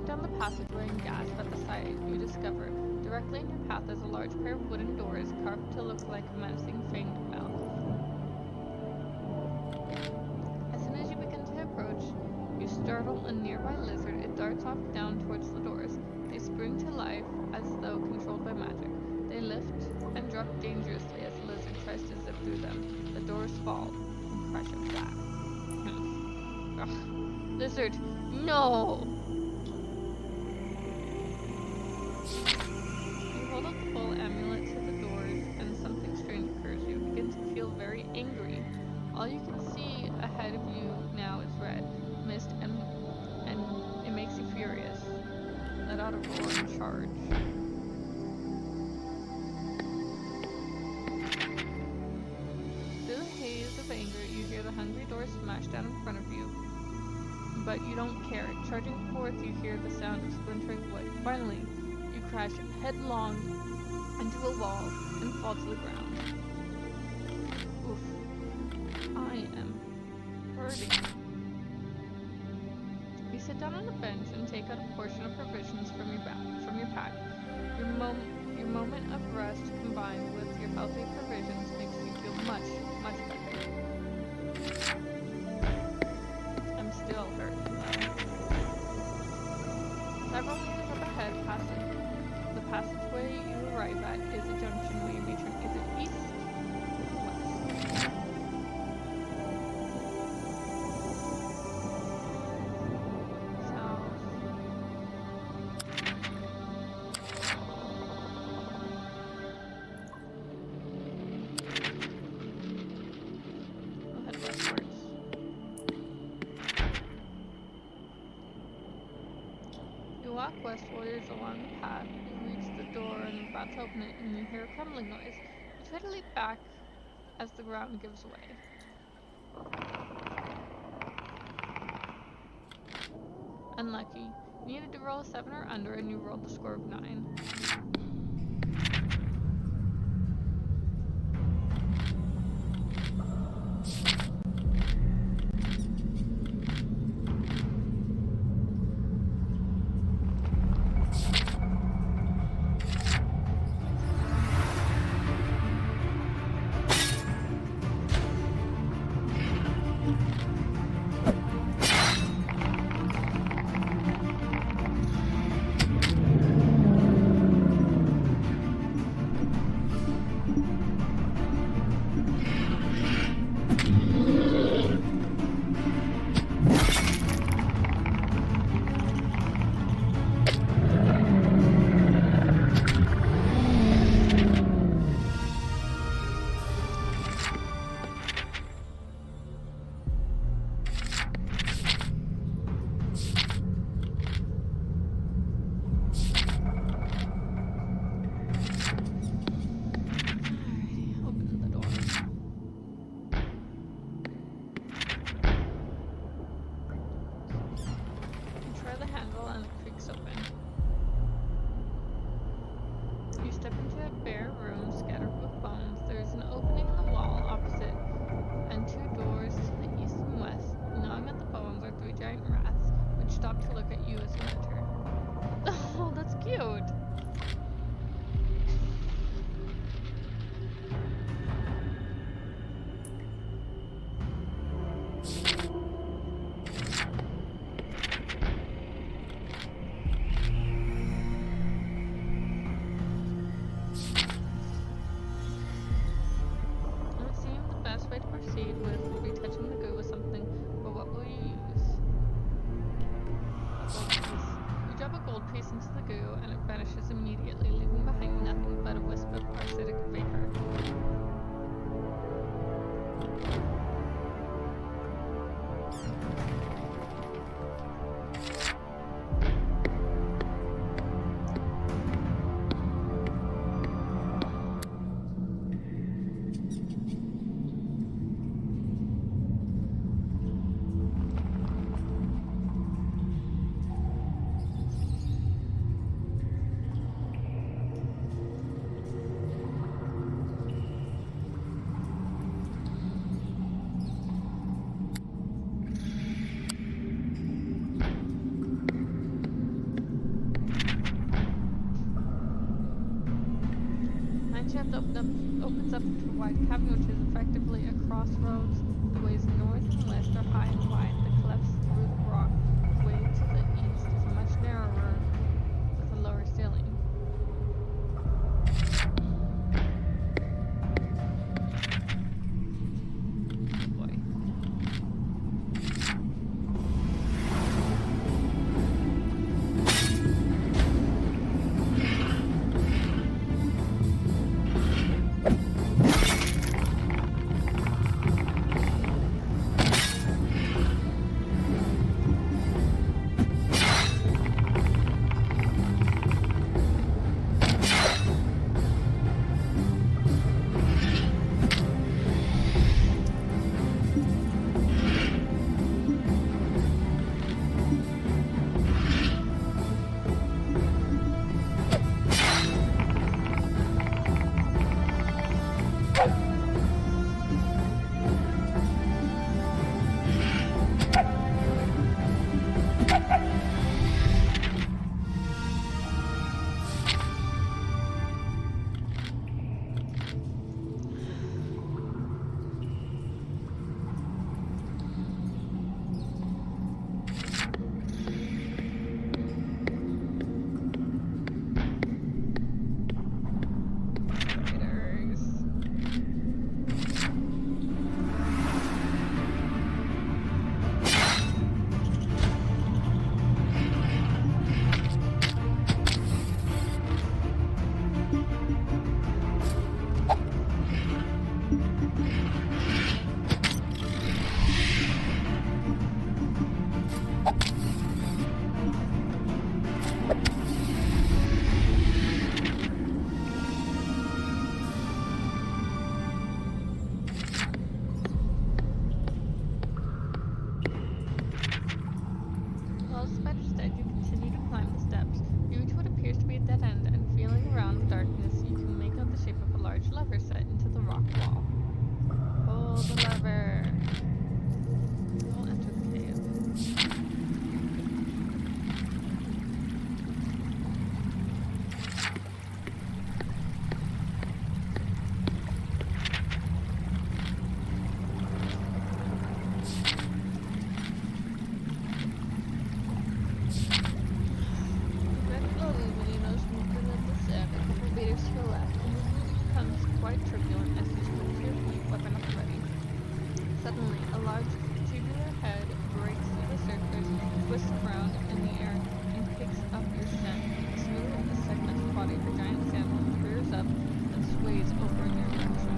Down the passageway and gasp at the sight you discover. Directly in your path is a large pair of wooden doors carved to look like a menacing fanged mouth. As soon as you begin to approach, you startle a nearby lizard. It darts off down towards the doors. They spring to life as though controlled by magic. They lift and drop dangerously as the lizard tries to zip through them. The doors fall and crash flat. Lizard, no! Hold up the full amulet to the doors, and something strange occurs. You begin to feel very angry. All you can see ahead of you now is red mist, and it makes you furious. Let out a roar and charge. Through the haze of anger, you hear the hungry door smash down in front of you, but you don't care. Charging forth, you hear the sound of splintering wood. Finally, you crash headlong into a wall and fall to the ground. Oof. I am hurting. You sit down on a bench and take out a portion of provisions from your pack. Your moment of rest combined with your healthy provisions makes you feel much, much better. I'm still hurting though. Several meters up ahead, past the passageway you arrive at is a junction where you may turn either east or west. South. walk westward along the path. You reach the door and are about to open it, and you hear a crumbling noise. You try to leap back as the ground gives way. Unlucky. You needed to roll a 7 or under, and you rolled a score of 9. Opens up into a wide cavern, which is effectively a crossroads. The ways north and west are high and wide. The clefts through the rock way to the east is much narrower with a lower ceiling. Oh boy. large lever set into the rock wall. Pull the lever. You will enter the cave. Very slowly when you notice movement in the sand a couple meters to your left. The movement becomes quite turbulent as you spring to your feet, weapon up ready. Suddenly, a large tubular head breaks through the surface, twists around in the air, and picks up your shin. A smooth, segmented body of a giant salmon rears up and sways over in your direction.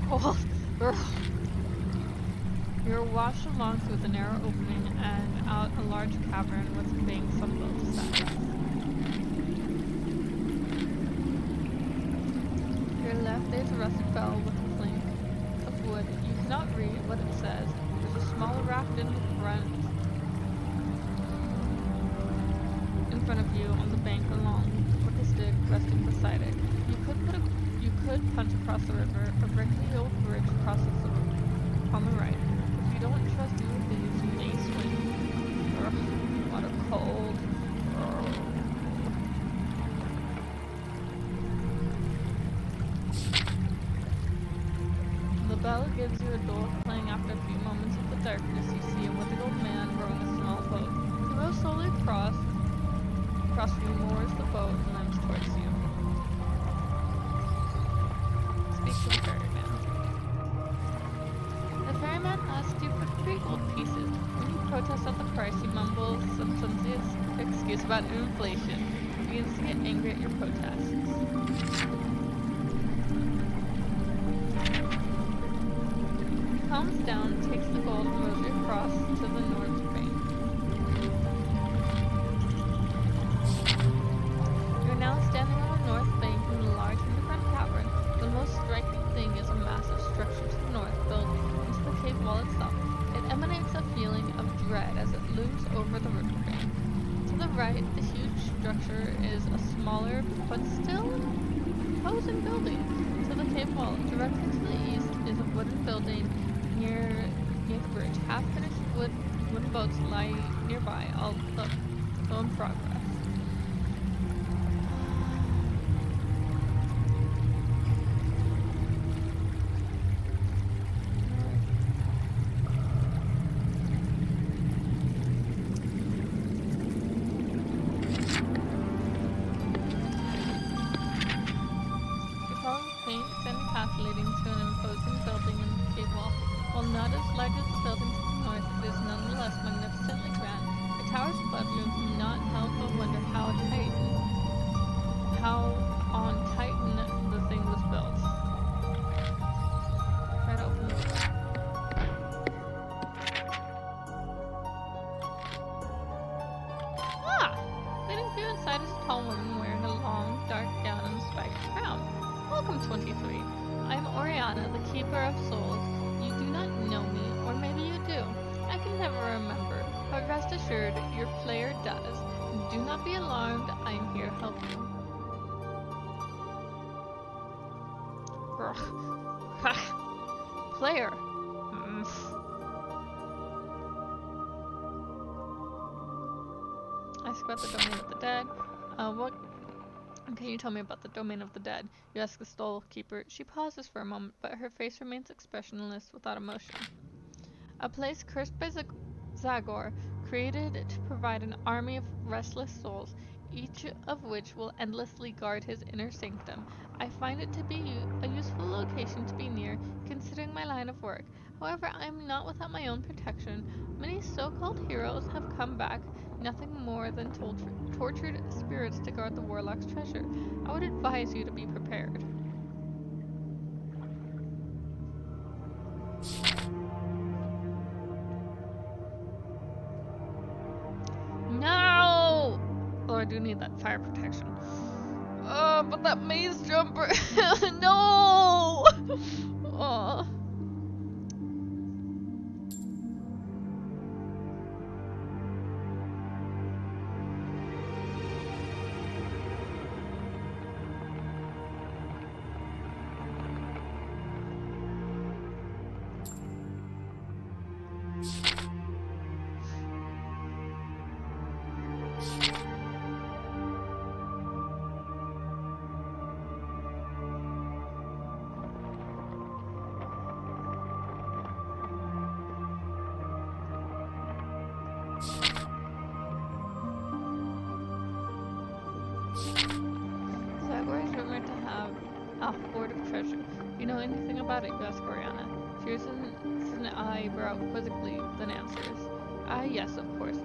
Cold. You're washed along through the narrow opening and out a large cavern with banks on both sides. To your left, there's a rusted bell with a plank of wood. You cannot read what it says. There's a small raft in front of you on the bank along with a stick resting beside it. You could punch across the river or break the old bridge crosses the river on the right. If you don't trust your thieves, you may swim. Ugh, what a cold. The bell gives you a dull clang. After a few moments of the darkness, you see a withered old man rowing a small boat. He rows slowly across from you, moors the boat, and limps towards you. Speak to the ferryman. The ferryman asks you for 3 gold pieces. When you protest at the price, he mumbles some flimsy excuse about inflation. He begins to get angry at your protests. He calms down, takes the gold, and rows you across to the north bank. You're now standing on the north bank in a large underground cavern. The most striking thing is a massive structure to the north built into the cave wall itself. It emanates a feeling of dread as it looms over the riverbank. To the right, the huge structure is a smaller but still imposing building to the cave wall. Directly to the east is a wooden building near the bridge. Half-finished wooden boats lie nearby, although in progress. Leading to an imposing building in the cave wall. While not as large as the building to the north, it is nonetheless magnificently grand. The towers above you cannot help but side is a tall woman wearing a long, dark gown and a spiked crown. Welcome, 23. I am Oriana, the Keeper of Souls. You do not know me, or maybe you do. I can never remember, but rest assured, your player does. Do not be alarmed, I am here to help you. Player. Ask about the domain of the dead. What can you tell me about the domain of the dead? You ask the Soul Keeper. She pauses for a moment, but her face remains expressionless without emotion. A place cursed by Zagor, created to provide an army of restless souls, each of which will endlessly guard his inner sanctum. I find it to be a useful location to be near, considering my line of work. However, I am not without my own protection. Many so-called heroes have come back, nothing more than tortured spirits to guard the warlock's treasure. I would advise you to be prepared. No! Oh, I do need that fire protection. Oh, but that maze jumper. No! Oh. You know anything about it? You ask Oriana. She raises an eyebrow quizzically, then answers. Yes, of course.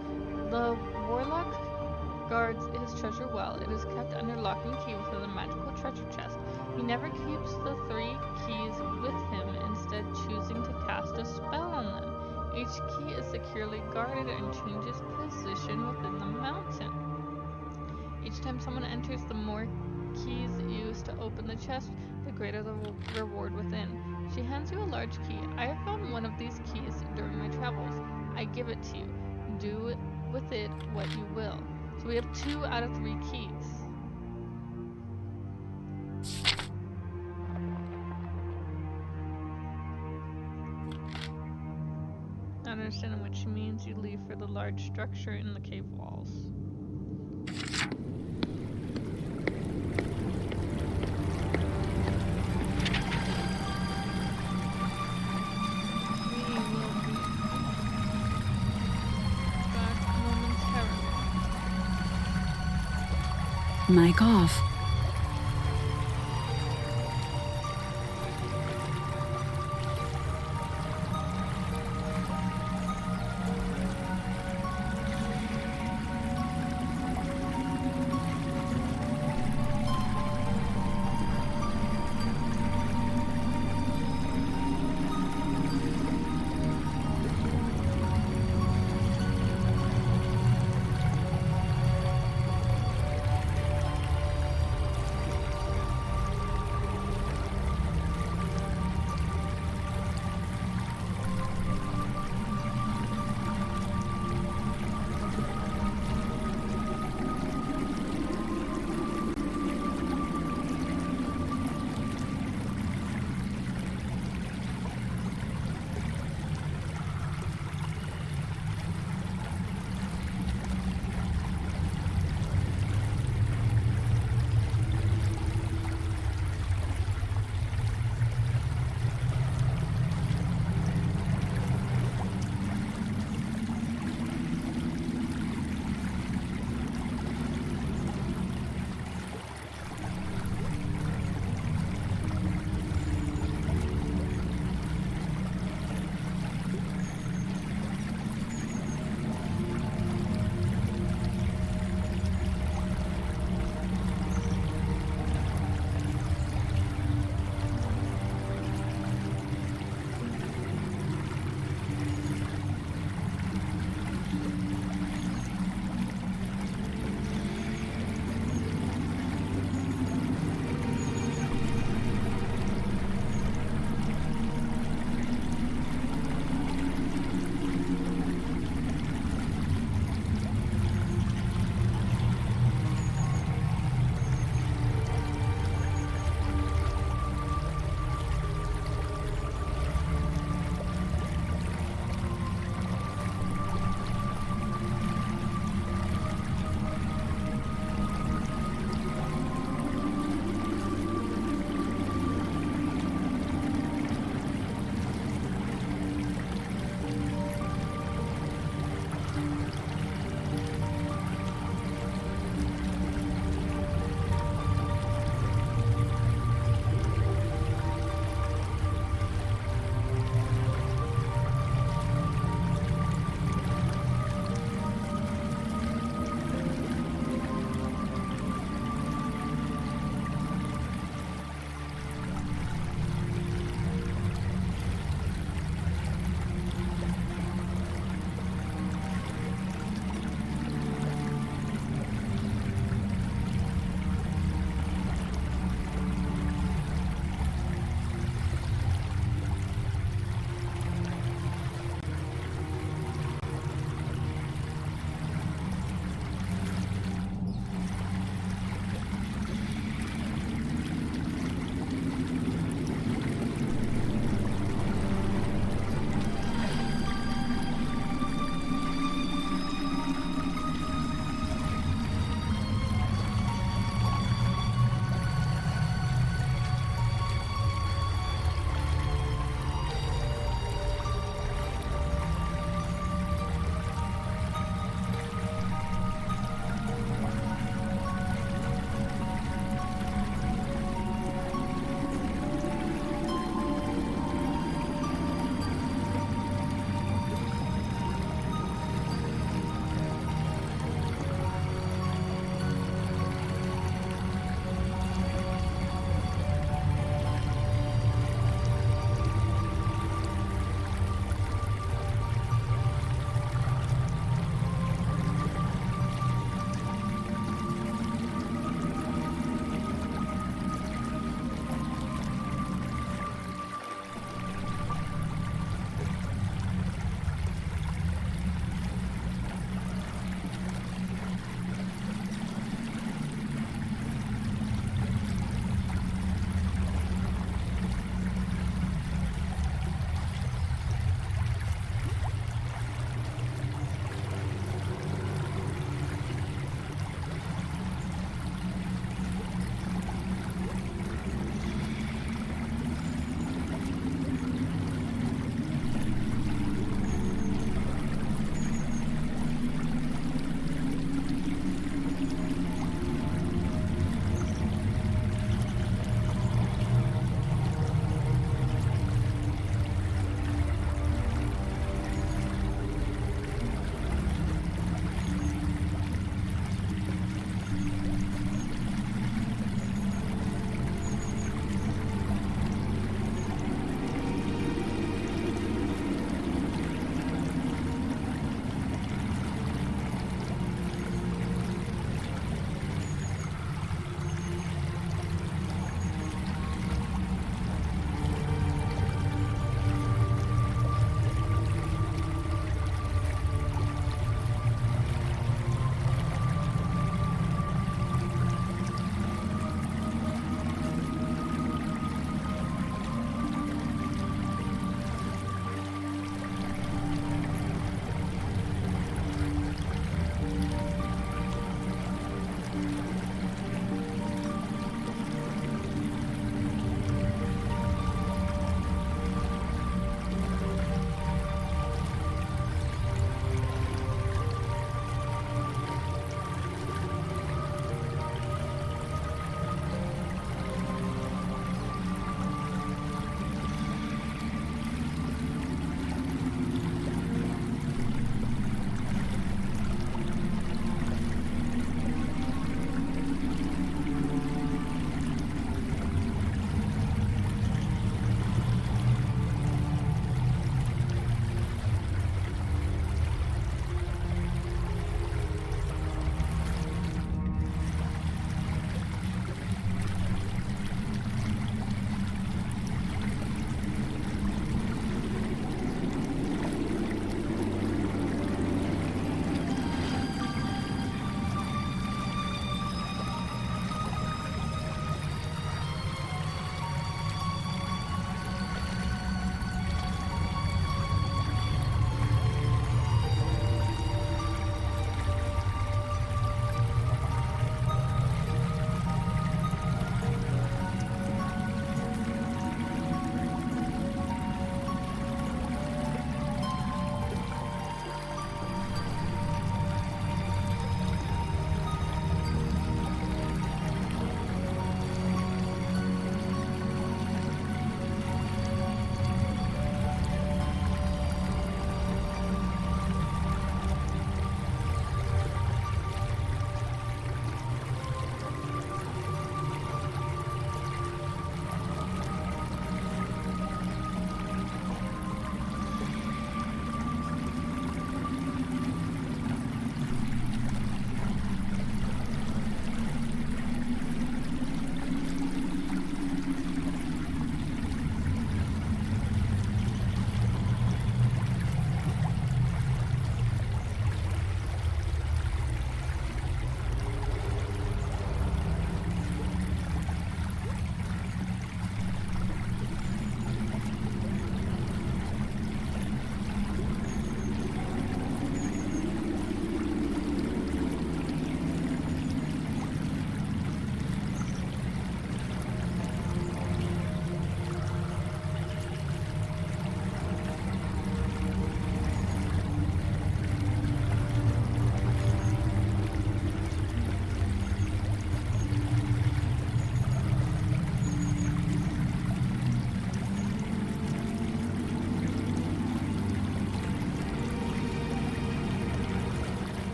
The warlock guards his treasure well. It is kept under lock and key within the magical treasure chest. He never keeps the 3 keys with him, instead choosing to cast a spell on them. Each key is securely guarded and changes position within the mountain. Each time someone enters, the more keys used to open the chest, the greater the reward within. She hands you a large key. I have found one of these keys during my travels. I give it to you. Do with it what you will. So we have 2 out of 3 keys. Not understanding what she means, you leave for the large structure in the cave walls. Mic off.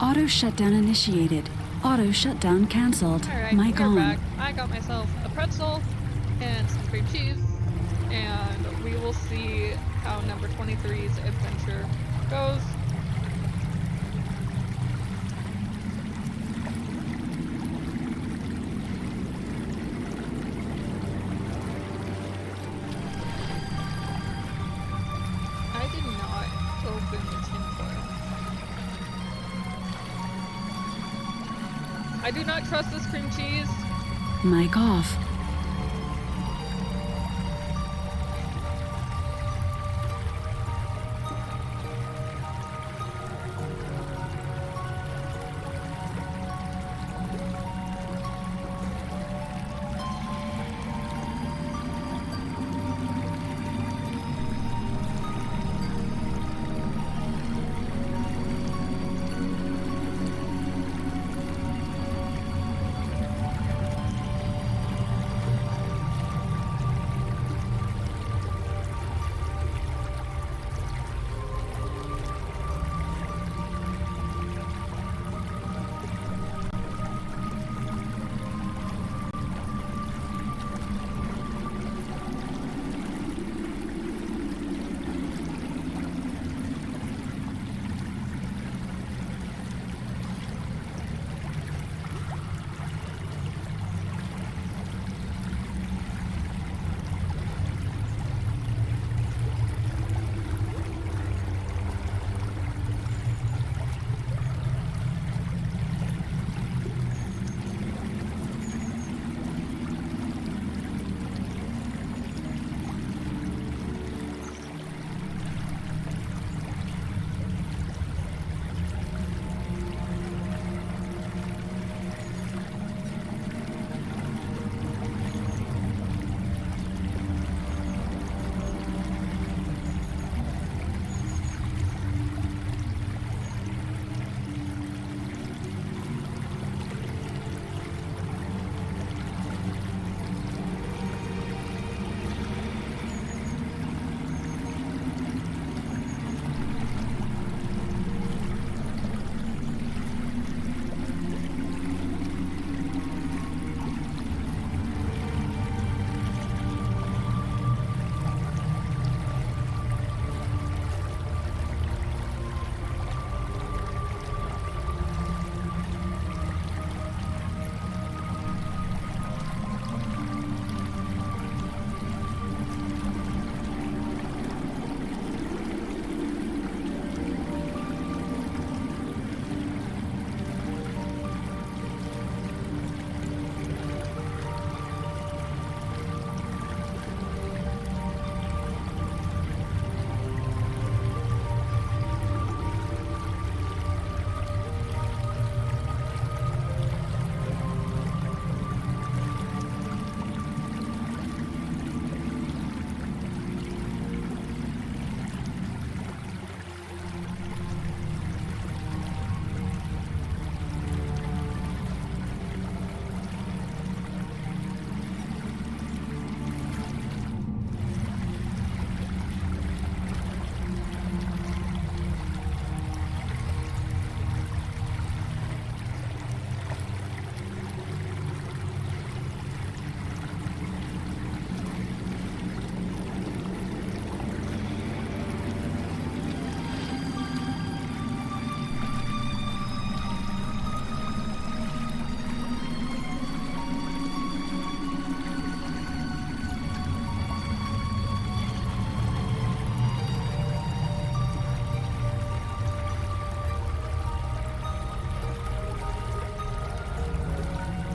Auto shutdown initiated. Auto shutdown canceled. Alright, Mic we're on. back. I got myself a pretzel and some cream cheese, and we will see how number 23's adventure goes. I did not open the tinfoil. I do not trust this cream cheese. Mic off.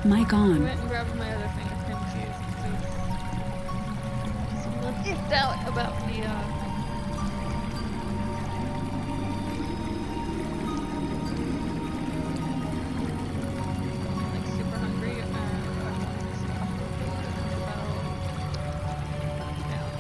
Mic I on. went and grabbed my other thing of cream cheese because I'm a little iffed out about the like super hungry and I want to just comfortable so yeah.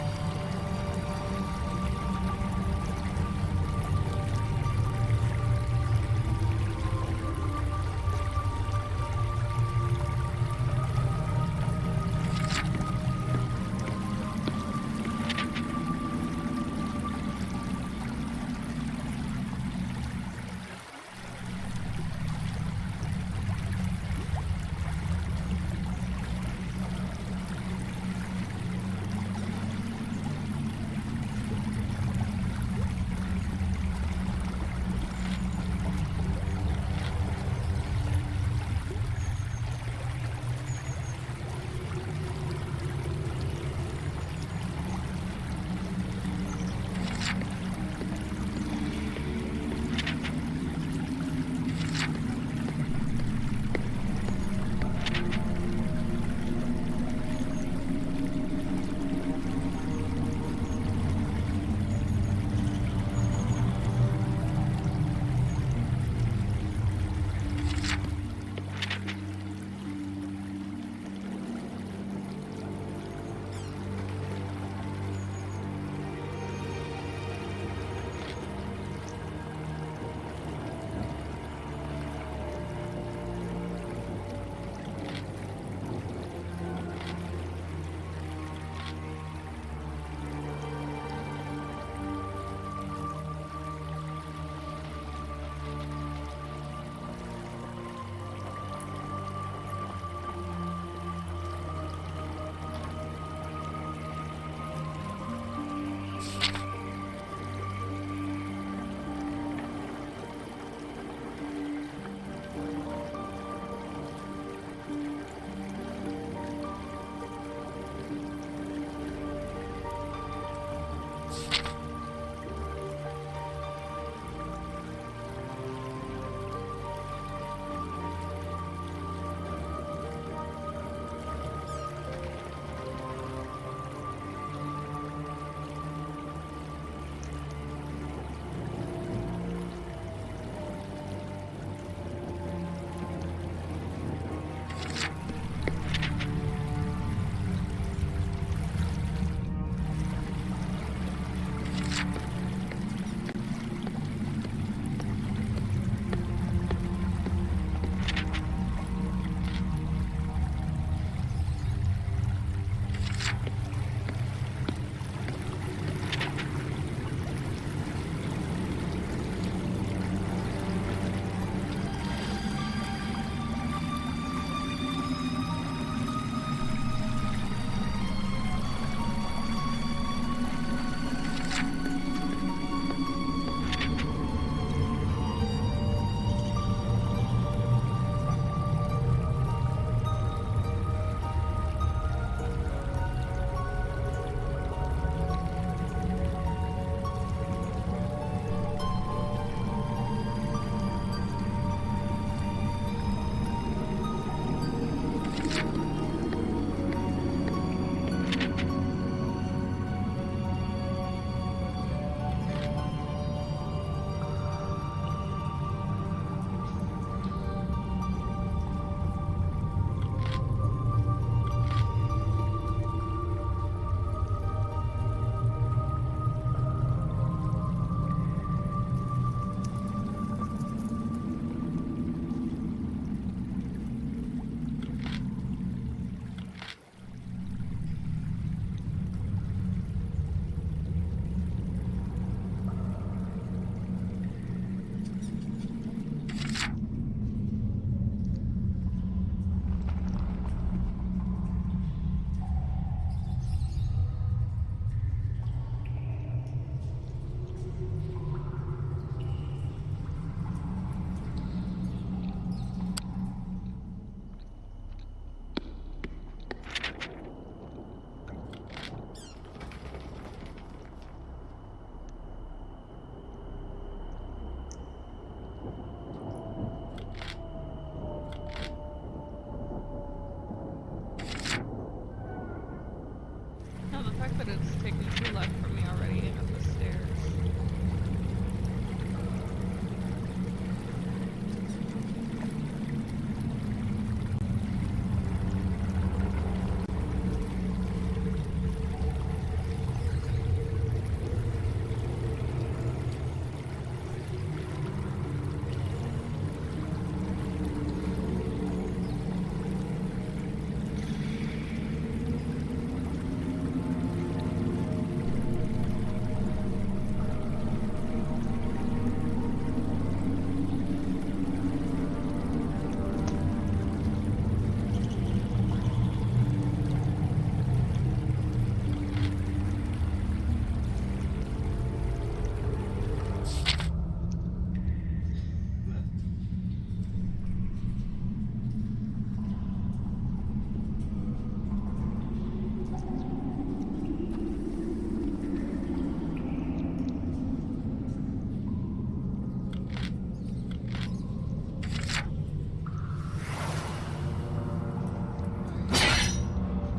But it's taken 2 left from me already at the stairs.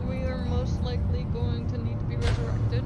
We are most likely going to need to be resurrected.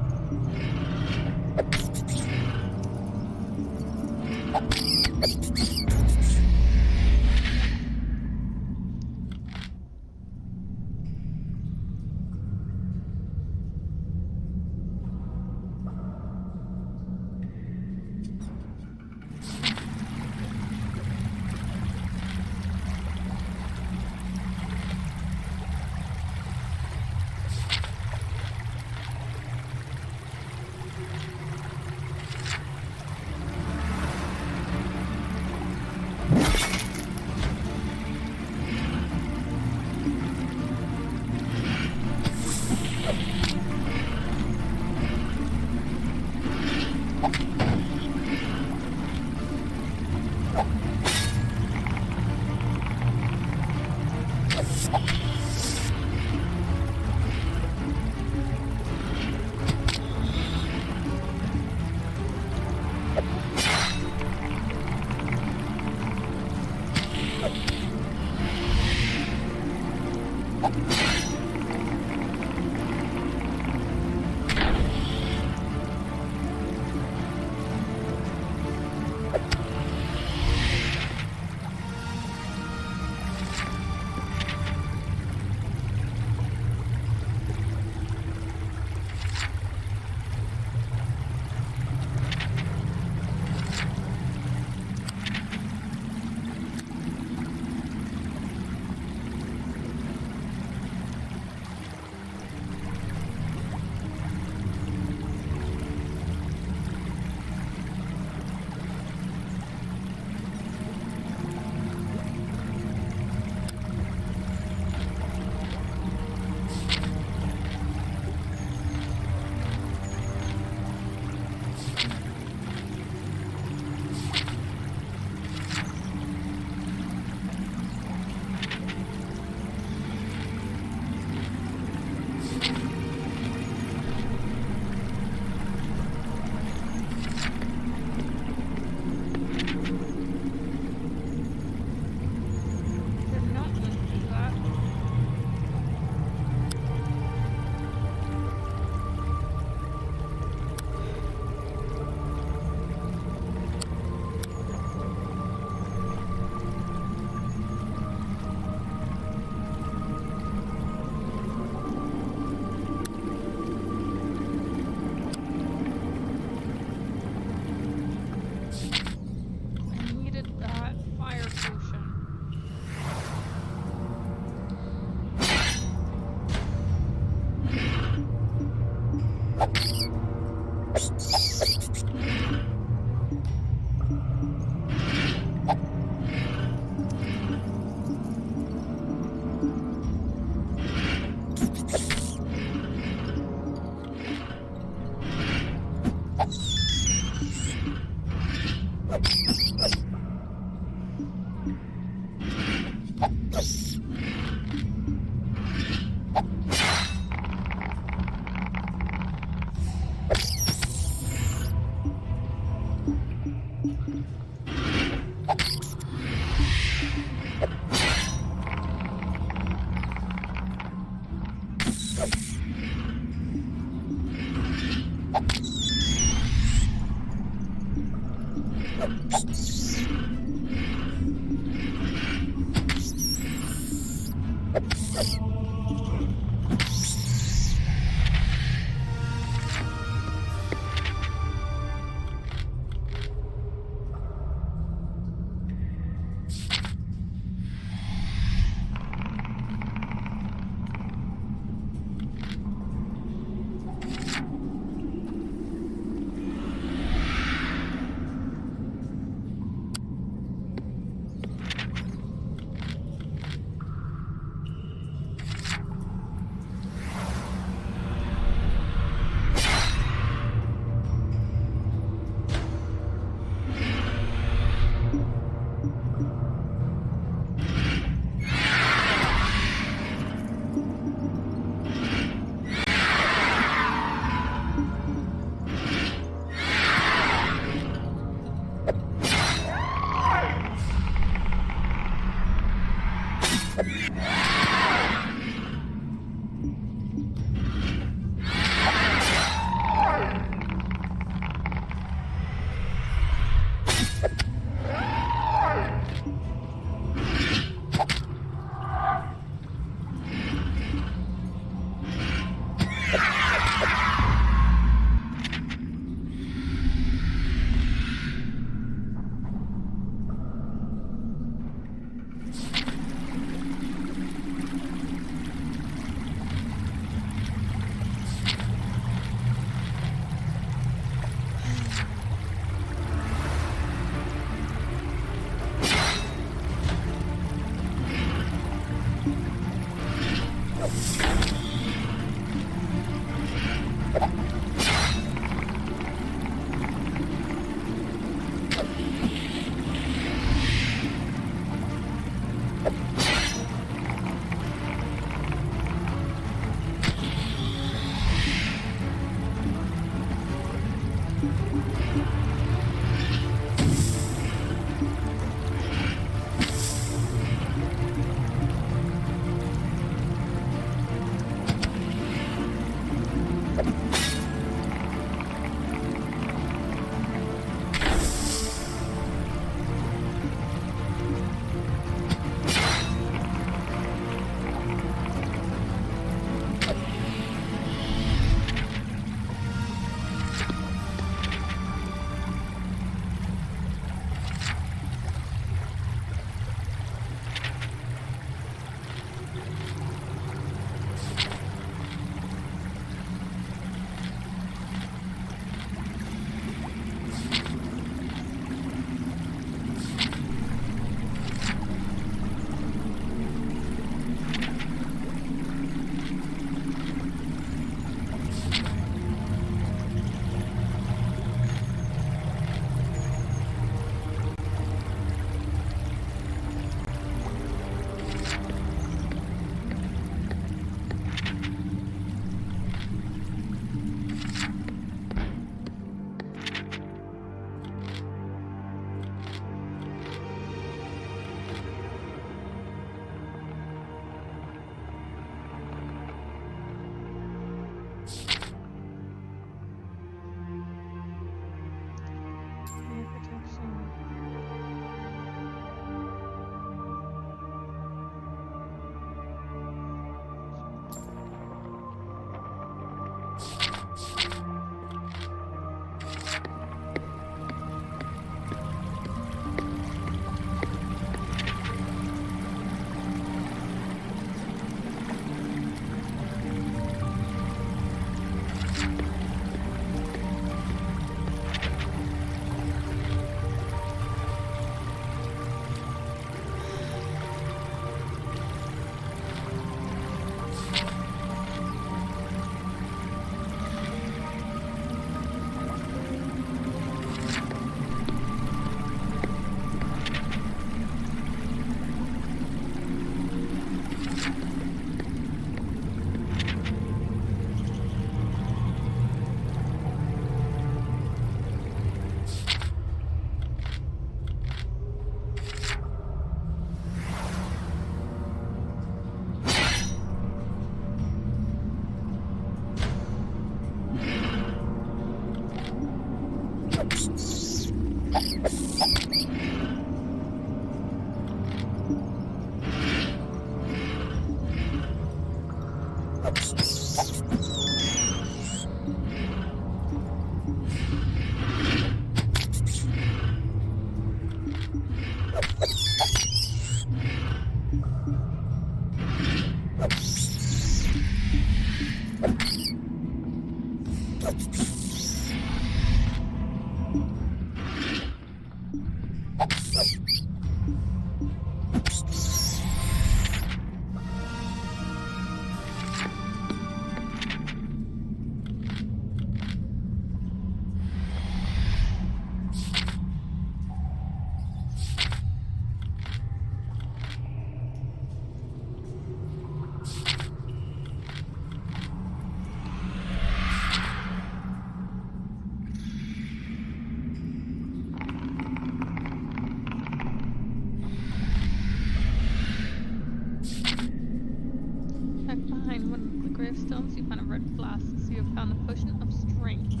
you have found a potion of strength.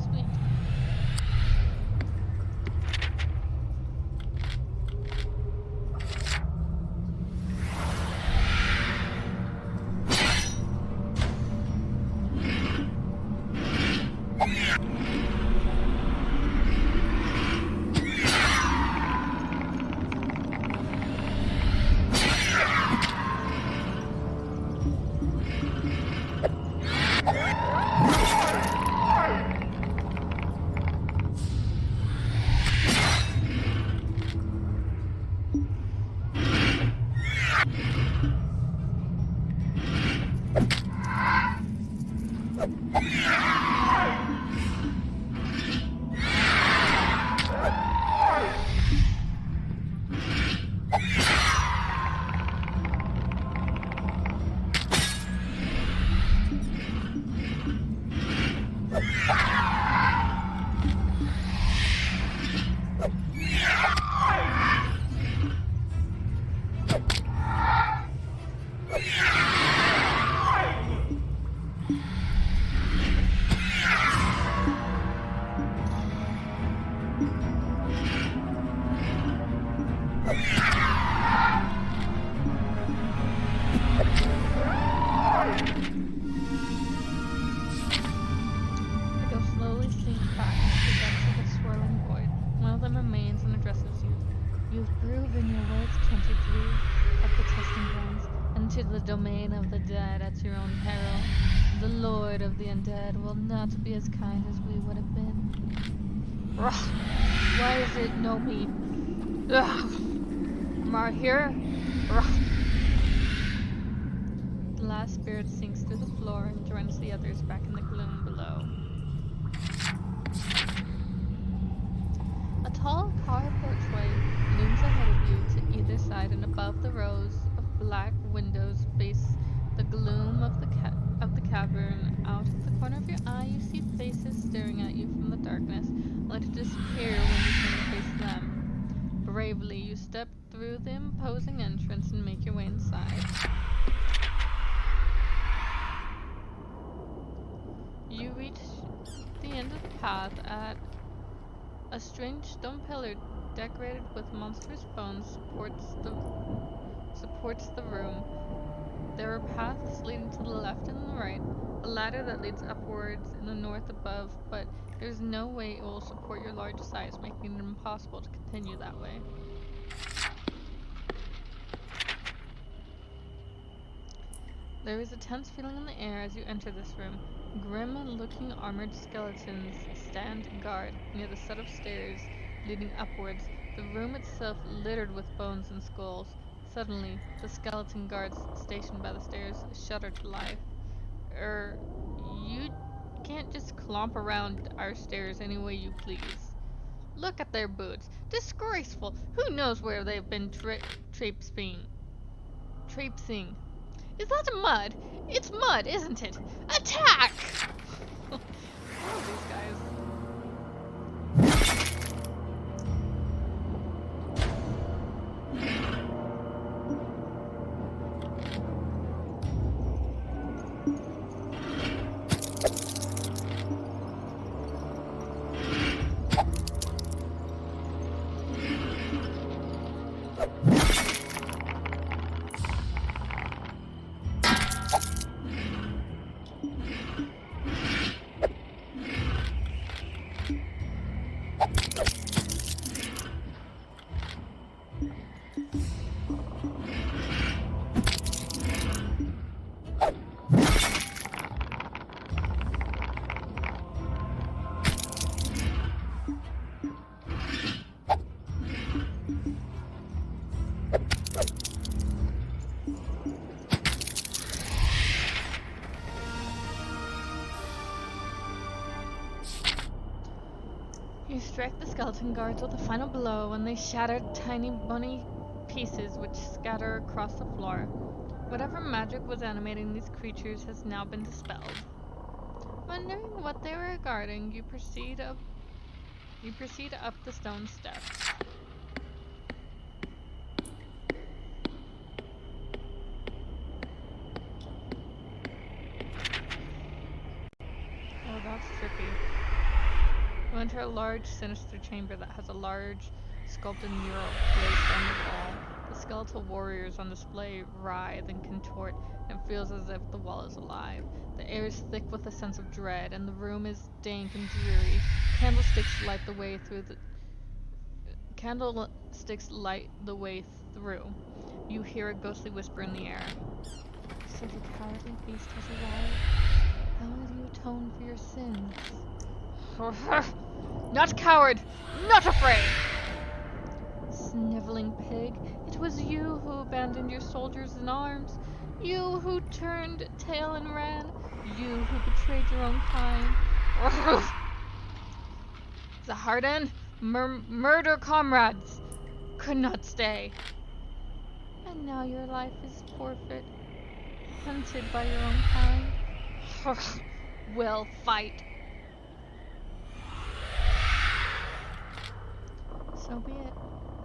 Sweet. The ghost slowly sinks back into the depths of the swirling void. One of them remains and addresses you. You've proven your worth 23 of the testing grounds. Enter the domain of the dead at your own peril. The Lord of the Undead will not be as kind as we would have been. Ugh. Why is it no me? Ugh. Am I here? Ugh. The last spirit sinks through the floor and joins the others back in the gloom below. A tall carportway looms ahead of you to either side, and above the rows of black windows face the gloom of the cavern. Out of the corner of your eye, you see faces staring at you from the darkness, only to disappear when you turn to face them. Bravely, you step through the imposing entrance and make your way inside. You reach the end of the path at a strange stone pillar decorated with monstrous bones supports the room. There are paths leading to the left and the right, a ladder that leads upwards in the north above, but there's no way it will support your large size, making it impossible to continue that way. There is a tense feeling in the air as you enter this room. Grim-looking armored skeletons stand guard near the set of stairs leading upwards, the room itself littered with bones and skulls. Suddenly, the skeleton guards stationed by the stairs shudder to life. You can't just clomp around our stairs any way you please. Look at their boots. Disgraceful! Who knows where they've been traipsing? Is that mud? It's mud, isn't it? Attack! I love these guys. You strike the skeleton guards with a final blow, and they shatter tiny bony pieces which scatter across the floor. Whatever magic was animating these creatures has now been dispelled. Wondering what they were guarding, you proceed up the stone steps. enter a large, sinister chamber that has a large, sculpted mural placed on the wall. The skeletal warriors on display writhe and contort, and it feels as if the wall is alive. The air is thick with a sense of dread, and the room is dank and dreary. Candlesticks light the way through. You hear a ghostly whisper in the air. So the cowardly beast has arrived. How will you atone for your sins? Not coward! Not afraid! Sniveling pig, it was you who abandoned your soldiers in arms. You who turned tail and ran. You who betrayed your own kind. Zahardan, murder comrades! Could not stay. And now your life is forfeit. Hunted by your own kind. Well, fight. So be it.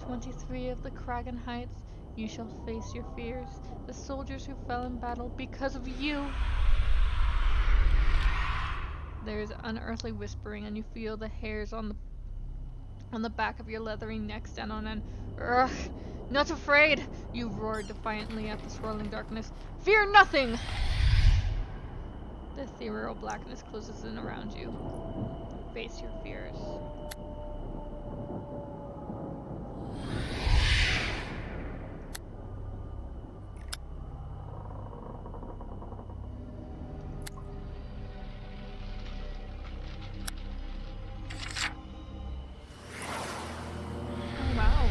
23 of the Kragan Heights, you shall face your fears. The soldiers who fell in battle because of you. There is unearthly whispering, and you feel the hairs on the back of your leathery neck stand on end. Ugh! Not afraid! You roar defiantly at the swirling darkness. Fear nothing! The ethereal blackness closes in around you. Face your fears. Oh, wow.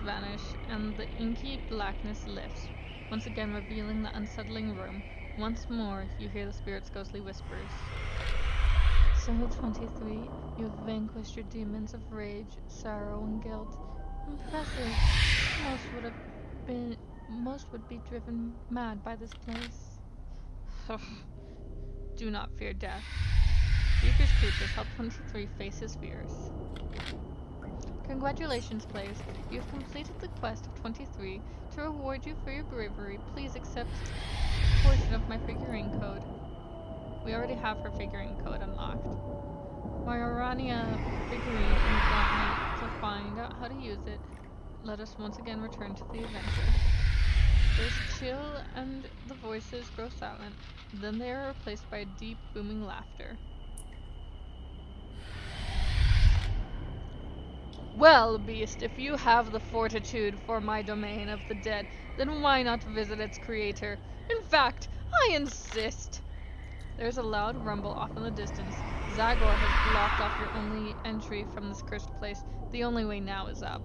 Vanish, and the inky blackness lifts, once again revealing the unsettling room. Once more, you hear the spirit's ghostly whispers. So, 23, you have vanquished your demons of rage, sorrow, and guilt. Impressive. Most would be driven mad by this place. Do not fear death. Reaper's creatures help 23 face his fears. Congratulations, players. You have completed the quest of 23. To reward you for your bravery, please accept a portion of my figurine code. We already have her figurine code unlocked. My Orania figurine in the gauntlet. To find out how to use it, let us once again return to the adventure. There's a chill and the voices grow silent. Then they are replaced by a deep, booming laughter. Well, beast, if you have the fortitude for my domain of the dead, then why not visit its creator? In fact, I insist! There's a loud rumble off in the distance. Zagor has blocked off your only entry from this cursed place. The only way now is up.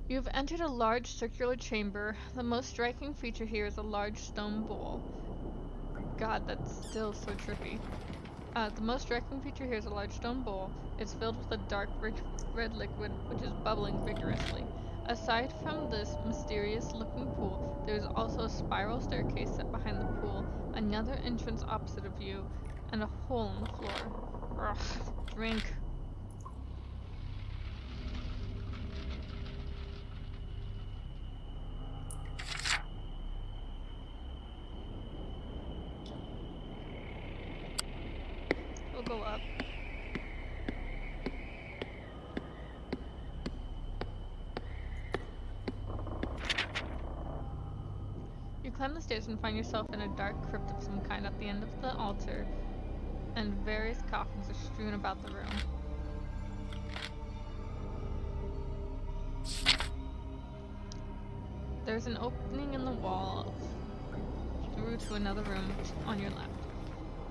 You have entered a large circular chamber. The most striking feature here is a large stone bowl. God, that's still so trippy. The most striking feature here is a large stone bowl. It's filled with a dark red liquid, which is bubbling vigorously. Aside from this mysterious-looking pool, there is also a spiral staircase set behind the pool, another entrance opposite of you, and a hole in the floor. Ugh, drink. We'll go up. climb the stairs and find yourself in a dark crypt of some kind at the end of the altar, and various coffins are strewn about the room. There's an opening in the wall through to another room on your left.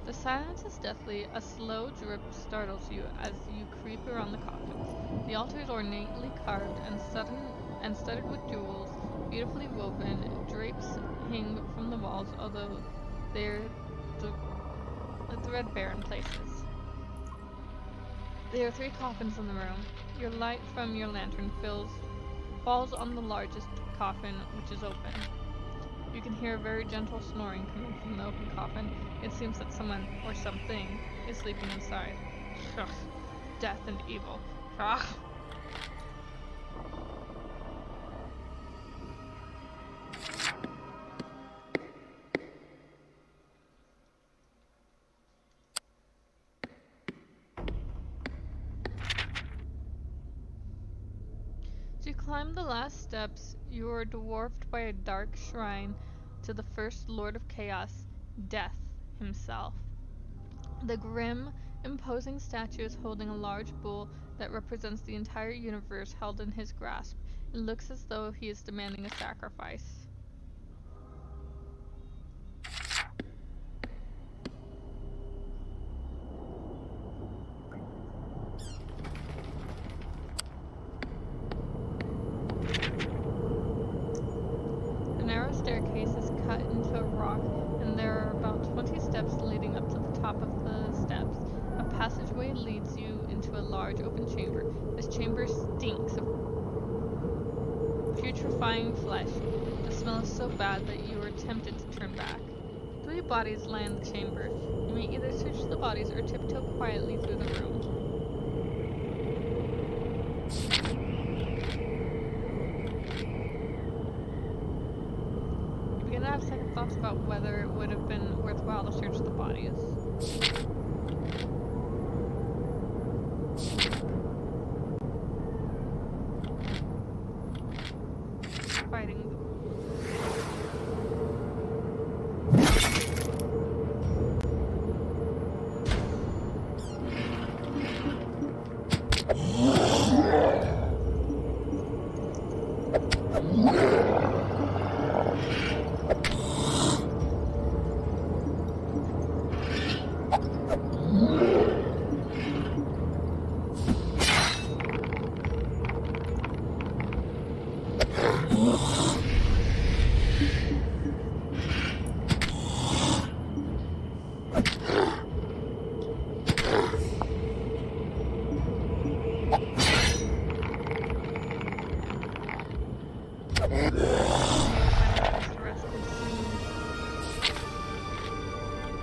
The silence is deathly. A slow drip startles you as you creep around the coffins. The altar is ornately carved and studded with jewels, beautifully woven. Drapes hang from the walls, although they're threadbare in places. There are 3 coffins in the room. Your light from your lantern falls on the largest coffin, which is open. You can hear a very gentle snoring coming from the open coffin. It seems that someone, or something, is sleeping inside. Ugh. Death and evil. Ugh. As you climb the last steps, you are dwarfed by a dark shrine to the first Lord of Chaos, Death himself. The grim, imposing statue is holding a large bull that represents the entire universe held in his grasp. It looks as though he is demanding a sacrifice. The narrow staircase is cut into a rock, and there are about 20 steps leading up to the top of the steps. A passageway leads you into a large open chamber. This chamber stinks of putrefying flesh. The smell is so bad that you are tempted to turn back. 3 bodies lie in the chamber. You may either search the bodies or tiptoe quietly through the room. You begin to have second thoughts about whether it would have been worthwhile to search the bodies. Fighting.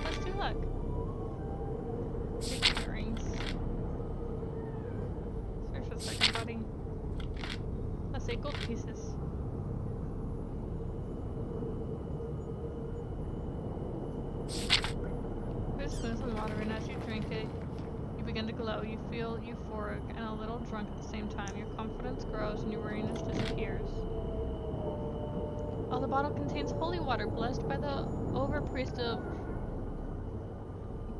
Let's do luck. Take your earrings. Search for the second body. Let's say gold pieces. There's smooth in water, and as you drink it, you begin to glow. You feel euphoric and a little drunk at the same time. Your confidence grows and your weariness disappears. The bottle contains holy water blessed by the overpriest of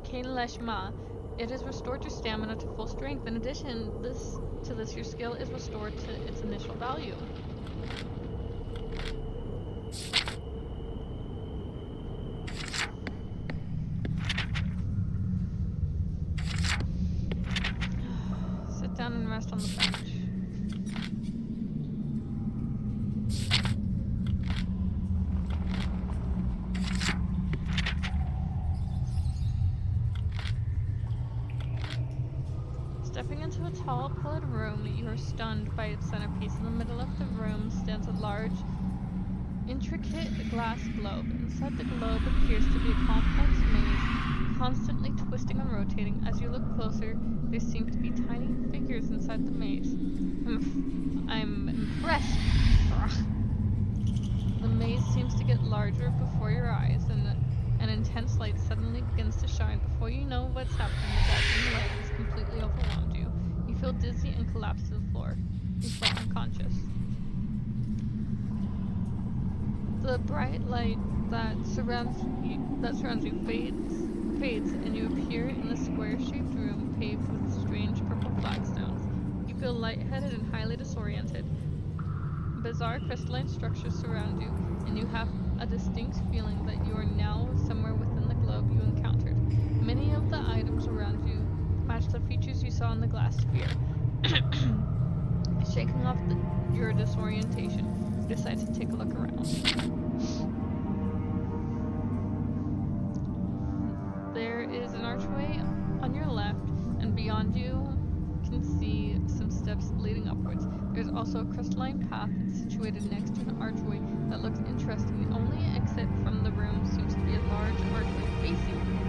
Kainleshma. It has restored your stamina to full strength. In addition to this, your skill is restored to its initial value. Sit down and rest on the bench. Stepping into a tall, pillared room, you are stunned by its centerpiece. In the middle of the room stands a large, intricate glass globe. Inside the globe appears to be a complex maze, constantly twisting and rotating. As you look closer, there seem to be tiny figures inside the maze. I'm impressed. The maze seems to get larger before your eyes, and an intense light suddenly begins to shine. Before you know what's happening, the dazzling light has completely overwhelmed you. You feel dizzy and collapse to the floor. You fall unconscious. The The bright light that surrounds you fades, and you appear in a square-shaped room paved with strange purple flagstones. You feel lightheaded and highly disoriented. Bizarre crystalline structures surround you, and you have a distinct feeling that you are now somewhere within the globe you encountered. Many of the items around you match the features you saw in the glass sphere. Shaking off your disorientation, you decide to take a look around. There is an archway on your left, and beyond you can see some steps leading upwards. There's also a crystalline path situated next to an archway that looks interesting. The only exit from the room seems to be a large archway facing you.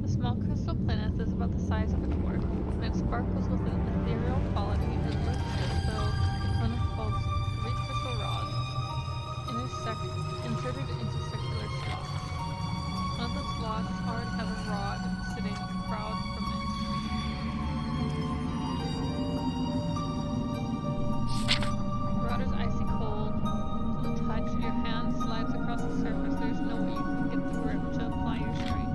The small crystal planet is about the size of a dwarf, and it sparkles with an ethereal quality. It looks as though the planet holds three crystal rods inserted into circular slots. One of the slots already has a rod sitting proud from it. The rod is icy cold to the touch. Your hand slides across the surface. There's no way you can get the grip to apply your strength.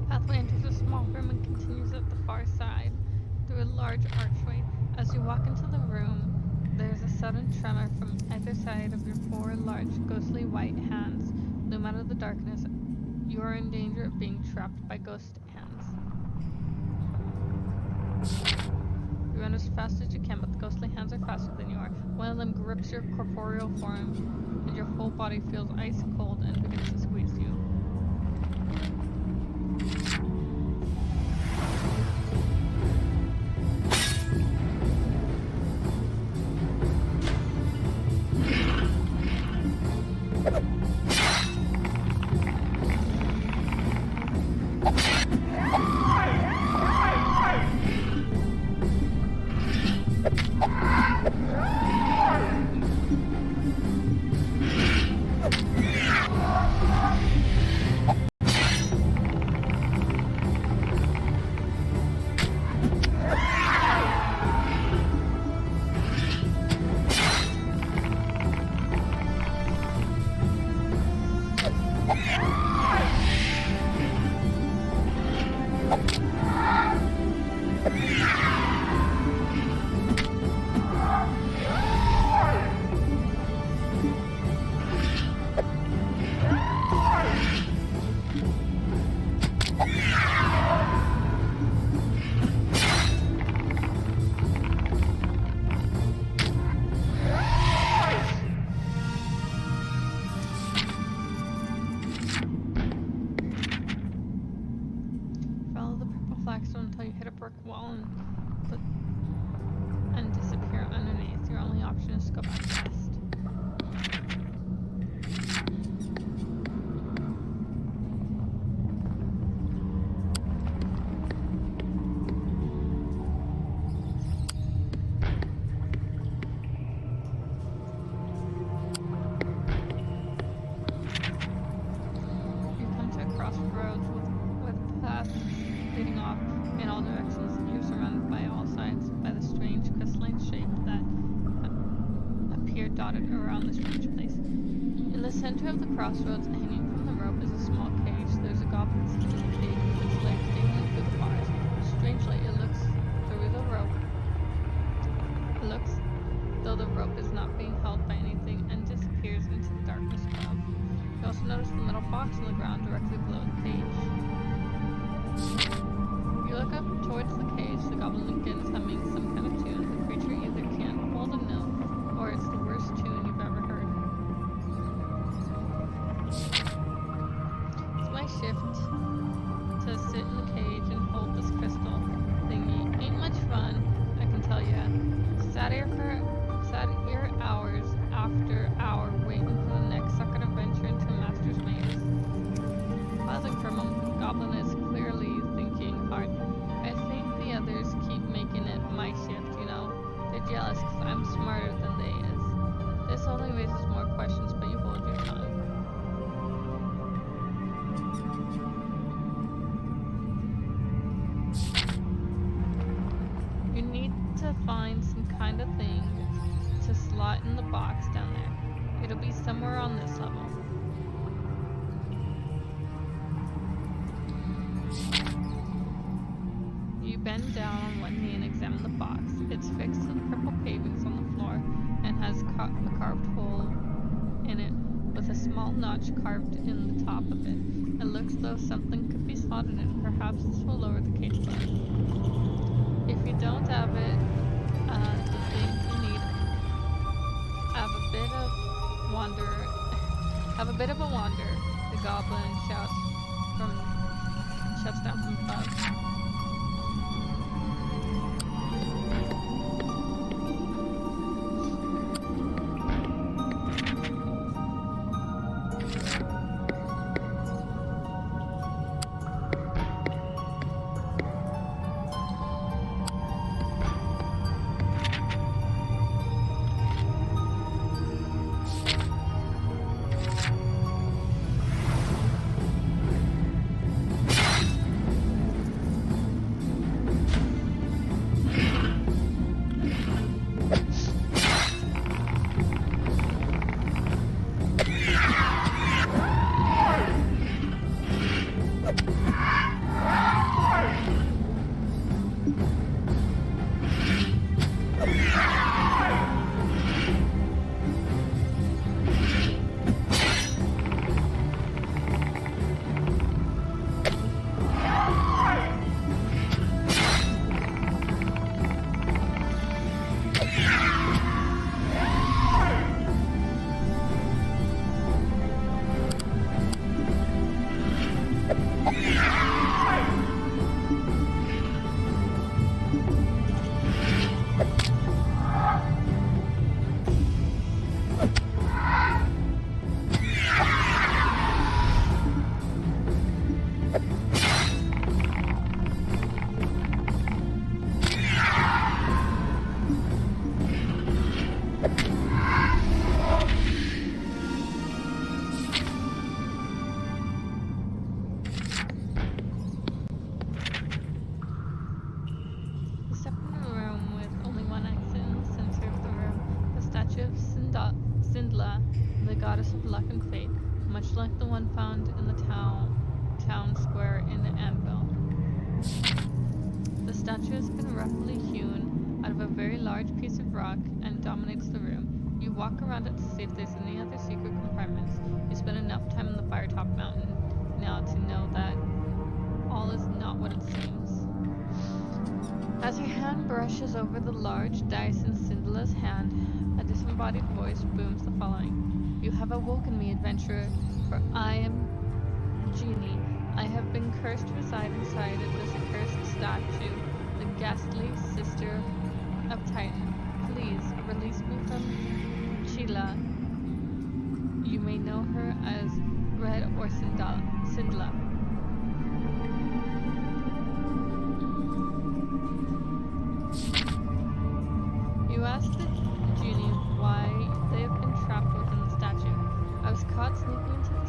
Pathway enters a small room and continues at the far side through a large archway. As you walk into the room, there's a sudden tremor from either side of your four large, ghostly white hands loom out of the darkness. You are in danger of being trapped by ghost hands. You run as fast as you can, but the ghostly hands are faster than you are. One of them grips your corporeal form, and your whole body feels ice cold and begins to squeeze you. brick wall and disappear underneath. Your only option is to go back west. You come to a crossroads with paths leading off in all directions. You're surrounded by all sides by the strange crystalline shape that appear dotted around the strange place. In the center of the crossroads, hanging from the rope, is a small cage. There's a goblin sitting in the cage with its legs dangling through the bars. Strangely, it looks through the rope. It looks though the rope is not being held by anything and disappears into the darkness above. You also notice the metal box on the ground directly below the cage. You look up towards the cage. The goblin begins humming some kind of tune. The creature either can't hold a note or it's the worst tune you've ever heard. It's my shift to sit in the cage and hold this crystal thingy. Ain't much fun, I can tell ya. Sat here hours after hour waiting for the next sucker to venture into a master's maze. Pausing for a moment, the goblin is clearly thinking hard. I think the others keep making it my shift, you know. They're jealous because I'm smarter than they is. This only raises more questions, but you hold your tongue. You need to find some kind of thing to slot in the box down there. It'll be somewhere on this level. You bend down on one knee and examine the box. It's fixed to the purple pavings on the floor and has a carved hole in it with a small notch carved in the top of it. It looks though something could be slotted in. Perhaps this will lower the cage load. If you don't have it, the thing you need have a bit of a wander, the goblin shouts down from above. Goddess of luck and fate, much like the one found in the town square in Anvil. The statue has been roughly hewn out of a very large piece of rock and dominates the room. You walk around it to see if there's any other secret compartments. You spend enough time in the Firetop Mountain now to know that all is not what it seems. As your hand brushes over the large dice in Cinderella's hand, a disembodied voice booms the following. You have awoken me, adventurer, for I am Genie. I have been cursed to reside inside of this accursed statue the ghastly sister of Titan. Please release me from Sheila. You may know her as Red or Sindla. You asked the genie why they have been trapped within the statue. I was caught sneaking into the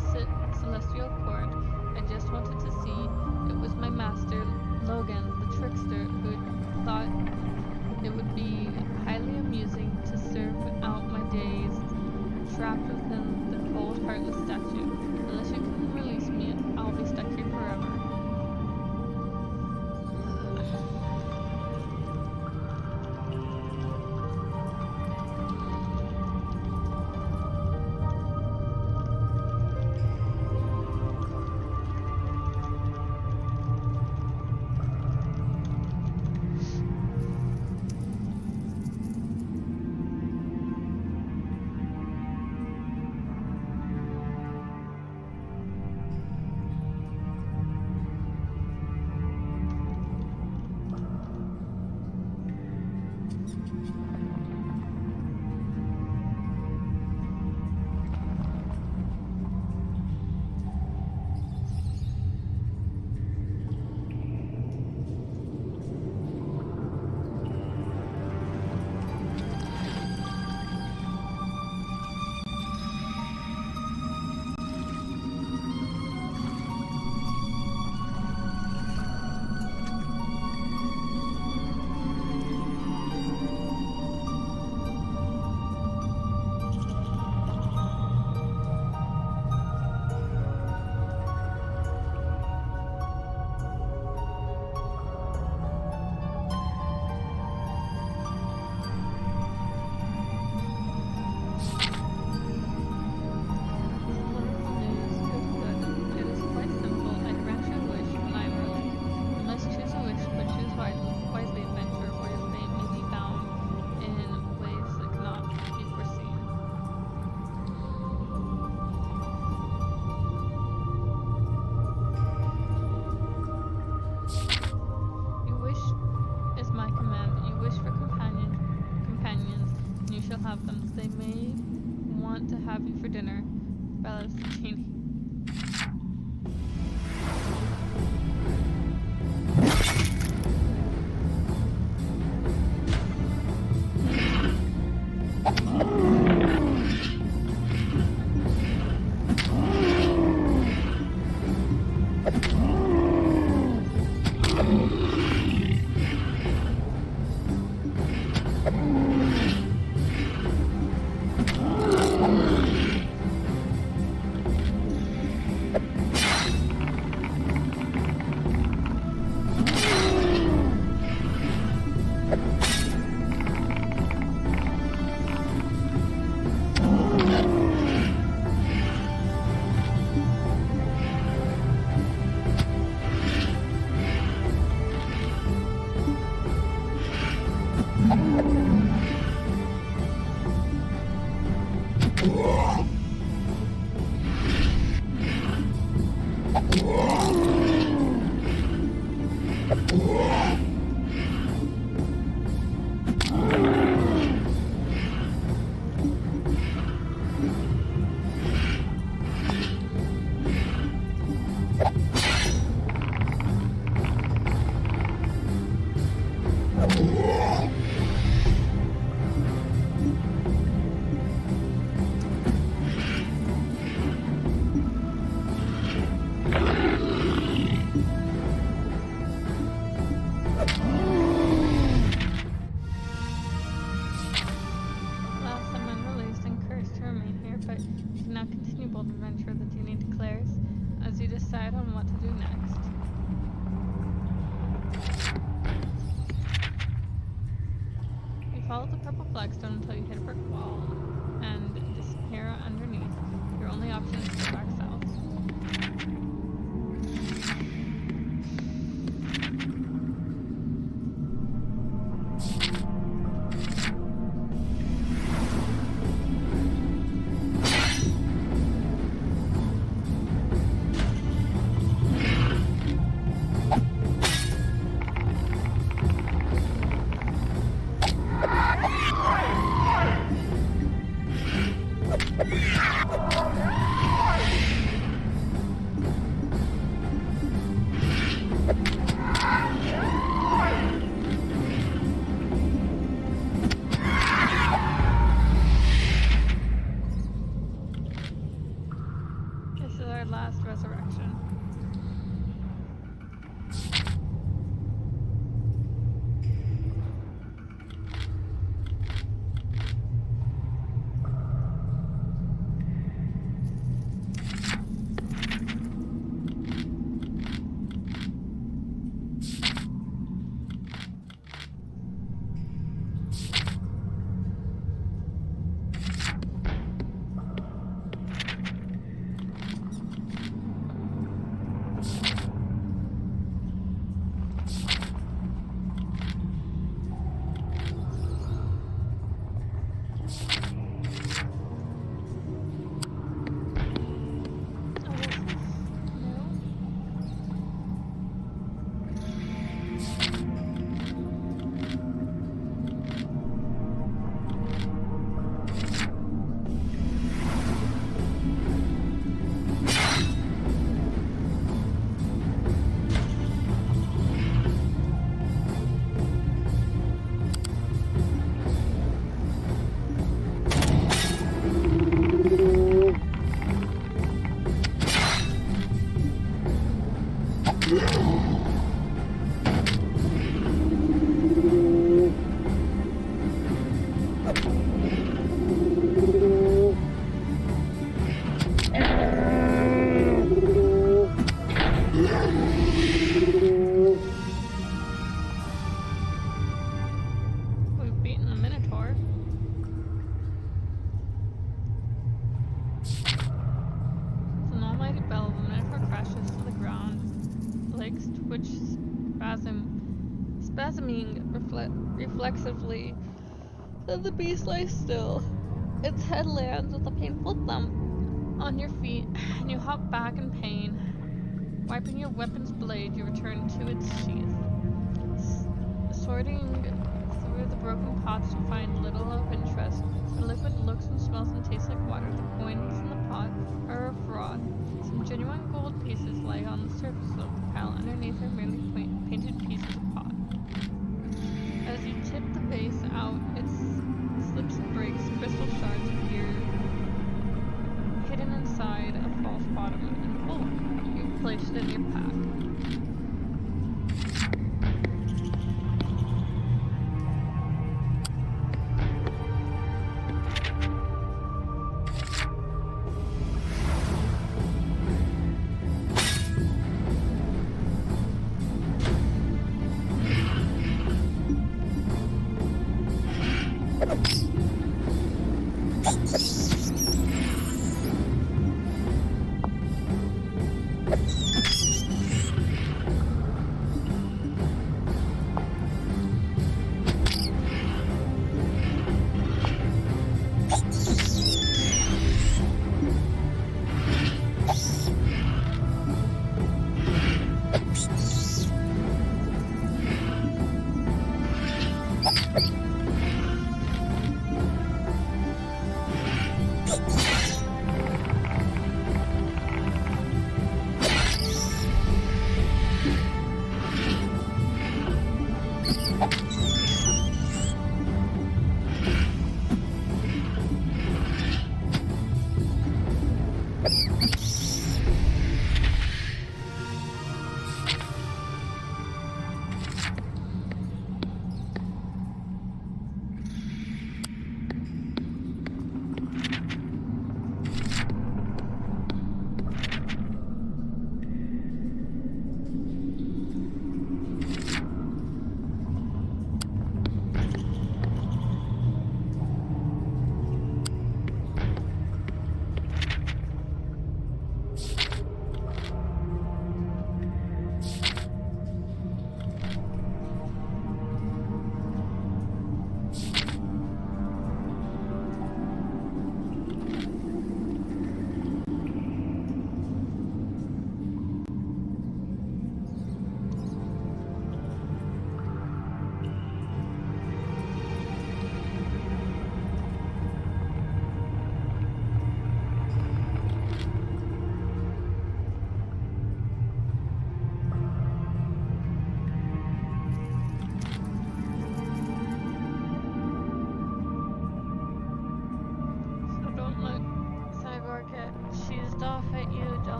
celestial court. I just wanted to see. It was my master, Logan, the trickster, who thought it would be highly amusing to serve out my days trapped within the cold, heartless statue. Unless you can release me, I'll be stuck here forever. Have them. They may want to have you for dinner. Bella's the genie. Decide on what to do next. You follow the purple flagstone until you hit a brick wall and disappear underneath. Your only option is to go back south. This is our last resurrection. Oh, this is new. We've beaten the Minotaur. With an almighty bell, the Minotaur crashes to the ground. Legs twitch spasming reflexively. Then the beast lies still. Its head lands with a painful thump on your feet, and you hop back in pain. Wiping your weapon's blade, you return to its sheath. Sorting through the broken pots, you find little of interest. The liquid looks and smells and tastes like water. The coins in the pot are a fraud. Some genuine gold pieces lie on the surface of the pile. Underneath are merely painted pieces of pot. As you tip the base out, it slips and breaks. Crystal shards appear hidden inside a false bottom and bowl. You place it in your pack.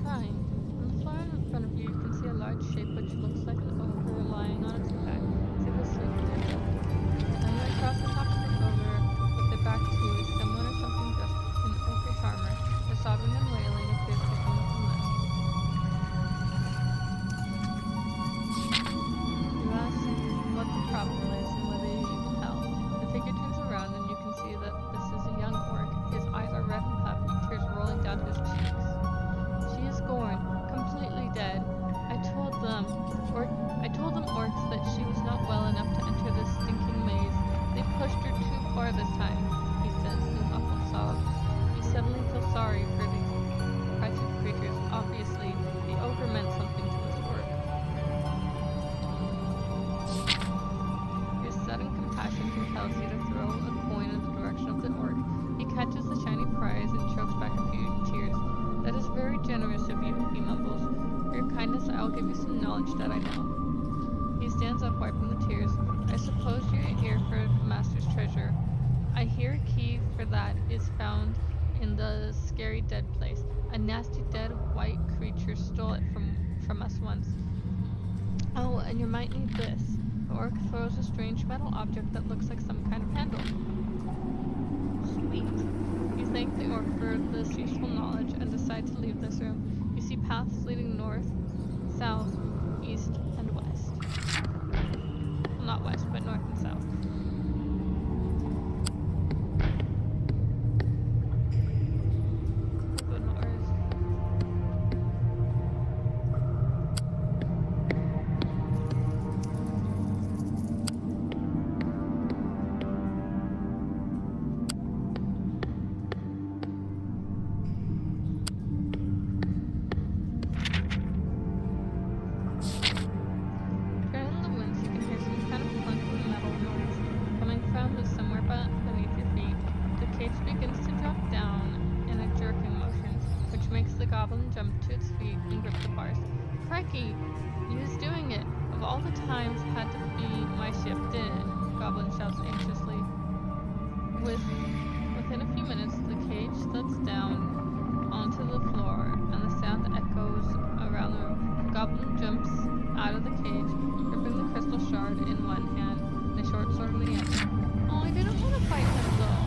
trying. On the floor in front of you, you can see a large shape which looks like an ogre lying on its back as if asleep in a jungle. Lying across the top of the ogre with their back to you is someone or something dressed in ogreish armor. Their sobbing and wailing appears to come from them. You ask what the problem is and whether you can help. The figure turns around and you can see that this is a young orc. His eyes are red and puffy, tears rolling down his cheeks. She is gone, completely dead. I told them orcs that she was not well enough to enter this stinking maze. They pushed her too far this time, he says through muffled sobs. You suddenly feel sorry for these wretched creatures. Obviously, the ogre meant something to this orc. Your sudden compassion compels you to throw a coin in the direction of the orc. He catches the shiny prize and chokes back a few tears. That is very generous of you, he mumbles. For your kindness, I will give you some knowledge that I know. He stands up, wiping the tears. I suppose you are here for the master's treasure. I hear a key for that is found in the scary dead place. A nasty dead white creature stole it from us once. Oh, and you might need this. The orc throws a strange metal object that looks like some kind of handle. Sweet. You thank the orc for this useful knowledge and decide to leave this room. You see paths leading north, south, east, and west. Well, not west, but north and south. Good Lord. Turning the winds, you can hear some kind of clunky metal noise coming from somewhere beneath your feet. The cage begins to drop down in a jerking motion, which makes the goblin jump to its feet and grip the bars. Crikey! You was doing it! Of all the times had to be my ship, didn't it? The goblin shouts anxiously. Within a few minutes, the cage slips down onto the floor, and the sound echoes around the room. The goblin jumps out of the cage, gripping the crystal shard in one hand and a short sword in the other. Oh, I didn't want to fight him though.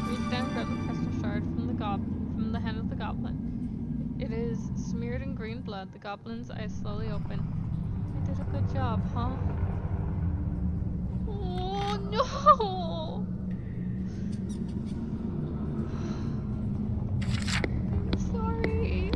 Reach down, grab the crystal shard from the hand of the goblin. It is smeared in green blood. The goblin's eyes slowly open. I did a good job, huh? Oh no! Sorry.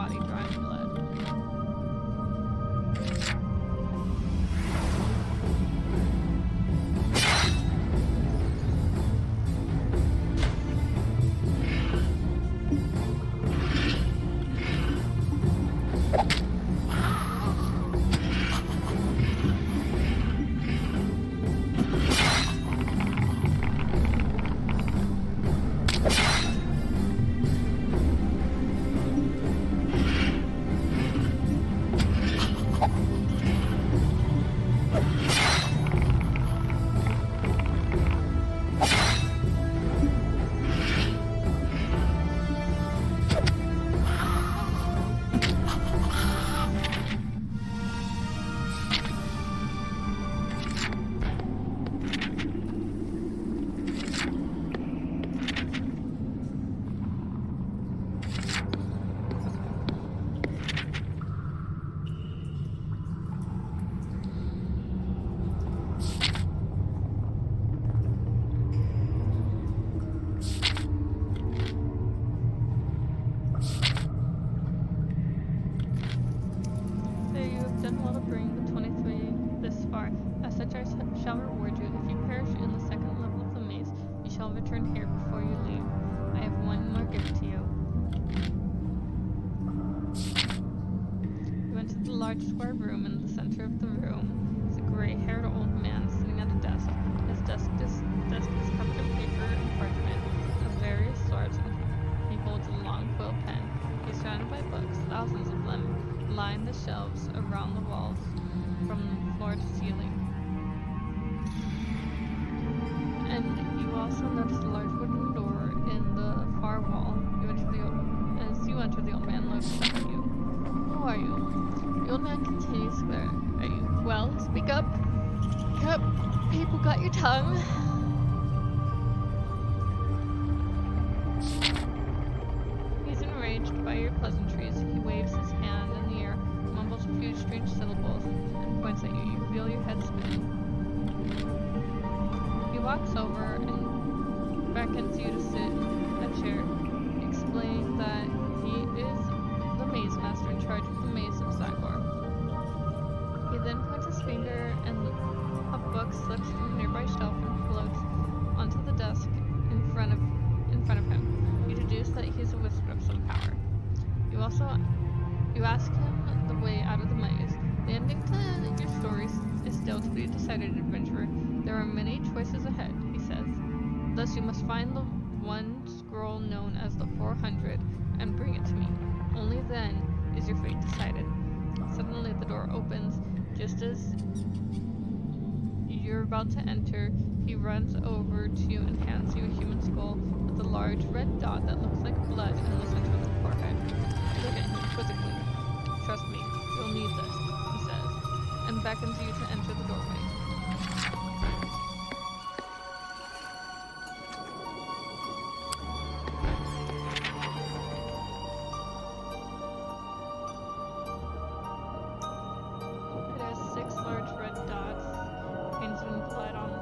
body dry in blood. There you have done well to bring the 23 this far. As such, I shall reward you. If you perish in the second level of the maze, you shall return here before you leave. I have one more gift to you. You enter the large square room. In the center of the room is a gray-haired old man sitting at a desk. His desk is covered in paper and parchment of various sorts, and he holds a long quill pen. He's surrounded by books, thousands of them, line the shelves around the walls from floor to ceiling. And you also notice a large wooden door in the far wall. As you enter, the old man looks up at you. Who are you? The old man continues to swear. Are you? Well, speak up. Speak up. People got your tongue. He's enraged by your pleasantries. He waves his hand in the air, mumbles a few strange syllables, and points at you. You feel your head spinning. He walks over and beckons you to sit in a chair, explaining that he is the maze master in charge of the maze of Zygor. He then points his finger, and a book slips from a nearby shelf and floats onto the desk in front of him. You deduce that he's a wizard of some power. You ask him the way out of the maze. The ending to your story is still to be decided, adventurer. There are many choices ahead, he says. Thus you must find the one scroll known as the 400 and bring it to me. Only then is your fate decided. Suddenly the door opens. Just as you're about to enter, he runs over to you and hands you a human skull with a large red dot that looks like blood in the center of the forehead. You look at him quizzically. Trust me, you'll need this, he says, and beckons you to enter the doorway. It has 6 large red dots painted in blood on the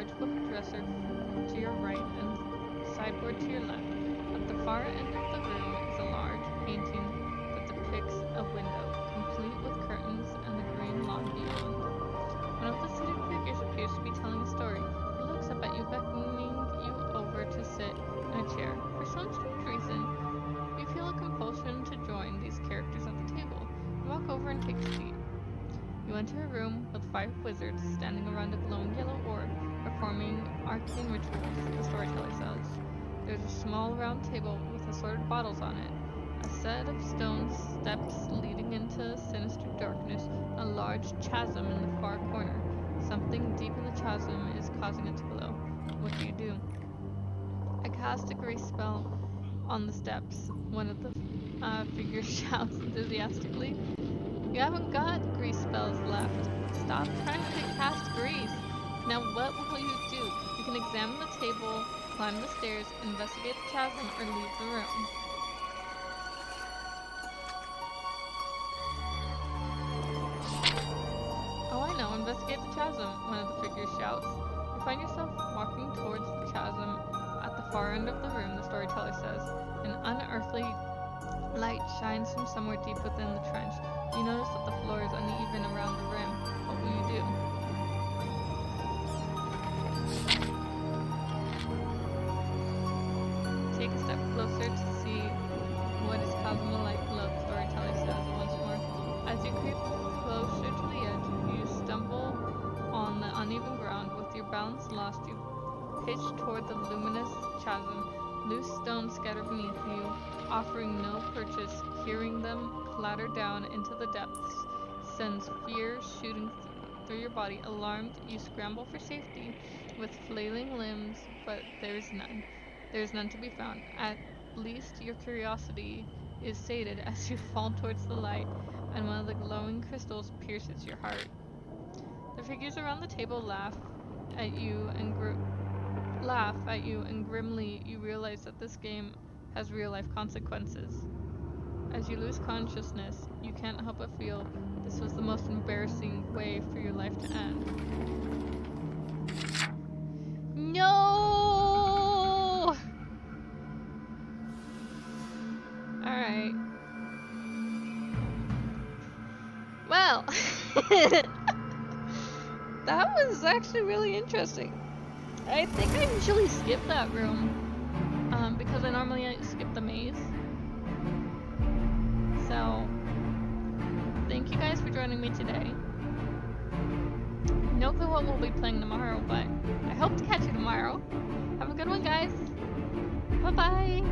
large wicker dresser to your right and sideboard to your left. At the far end of the room is a large painting that depicts a window, complete with curtains and the green lawn beyond. One of the seated figures appears to be telling a story. He looks up at you, beckoning you over to sit in a chair. For some strange reason, you feel a compulsion to join these characters at the table. You walk over and take a seat. You enter a room with 5 wizards standing around a glowing yellow orb, performing arcane rituals, the storyteller says. There's a small round table with assorted bottles on it, a set of stone steps leading into sinister darkness, a large chasm in the far corner. Something deep in the chasm is causing it to glow. What do? I cast a grease spell on the steps, one of the figures shouts enthusiastically. You haven't got grease spells left. Stop trying to cast grease. Now what will you do? You can examine the table, climb the stairs, investigate the chasm, or leave the room. Oh, I know. Investigate the chasm, one of the figures shouts. You find yourself walking towards the chasm at the far end of the room, the storyteller says. An unearthly light shines from somewhere deep within the trench. You notice that the floor is uneven around the rim. What will you do? Take a step closer to see what is causing the light below, the storyteller says once more. As you creep closer to the edge, you stumble on the uneven ground. With your balance lost, you pitch toward the luminous chasm. Loose stones scatter beneath you, offering no purchase. Hearing them clatter down into the depths sends fear shooting through your body. Alarmed, you scramble for safety with flailing limbs, but there is none. There is none to be found. At least your curiosity is sated as you fall towards the light, and one of the glowing crystals pierces your heart. The figures around the table laugh at you and grimly you realize that this game has real-life consequences. As you lose consciousness, you can't help but feel this was the most embarrassing way for your life to end. No! Alright. Well, that was actually really interesting. I think I usually skip that room, because I normally skip the maze. So, thank you guys for joining me today. No clue what we'll be playing tomorrow, but I hope to catch you tomorrow. Have a good one, guys. Bye-bye.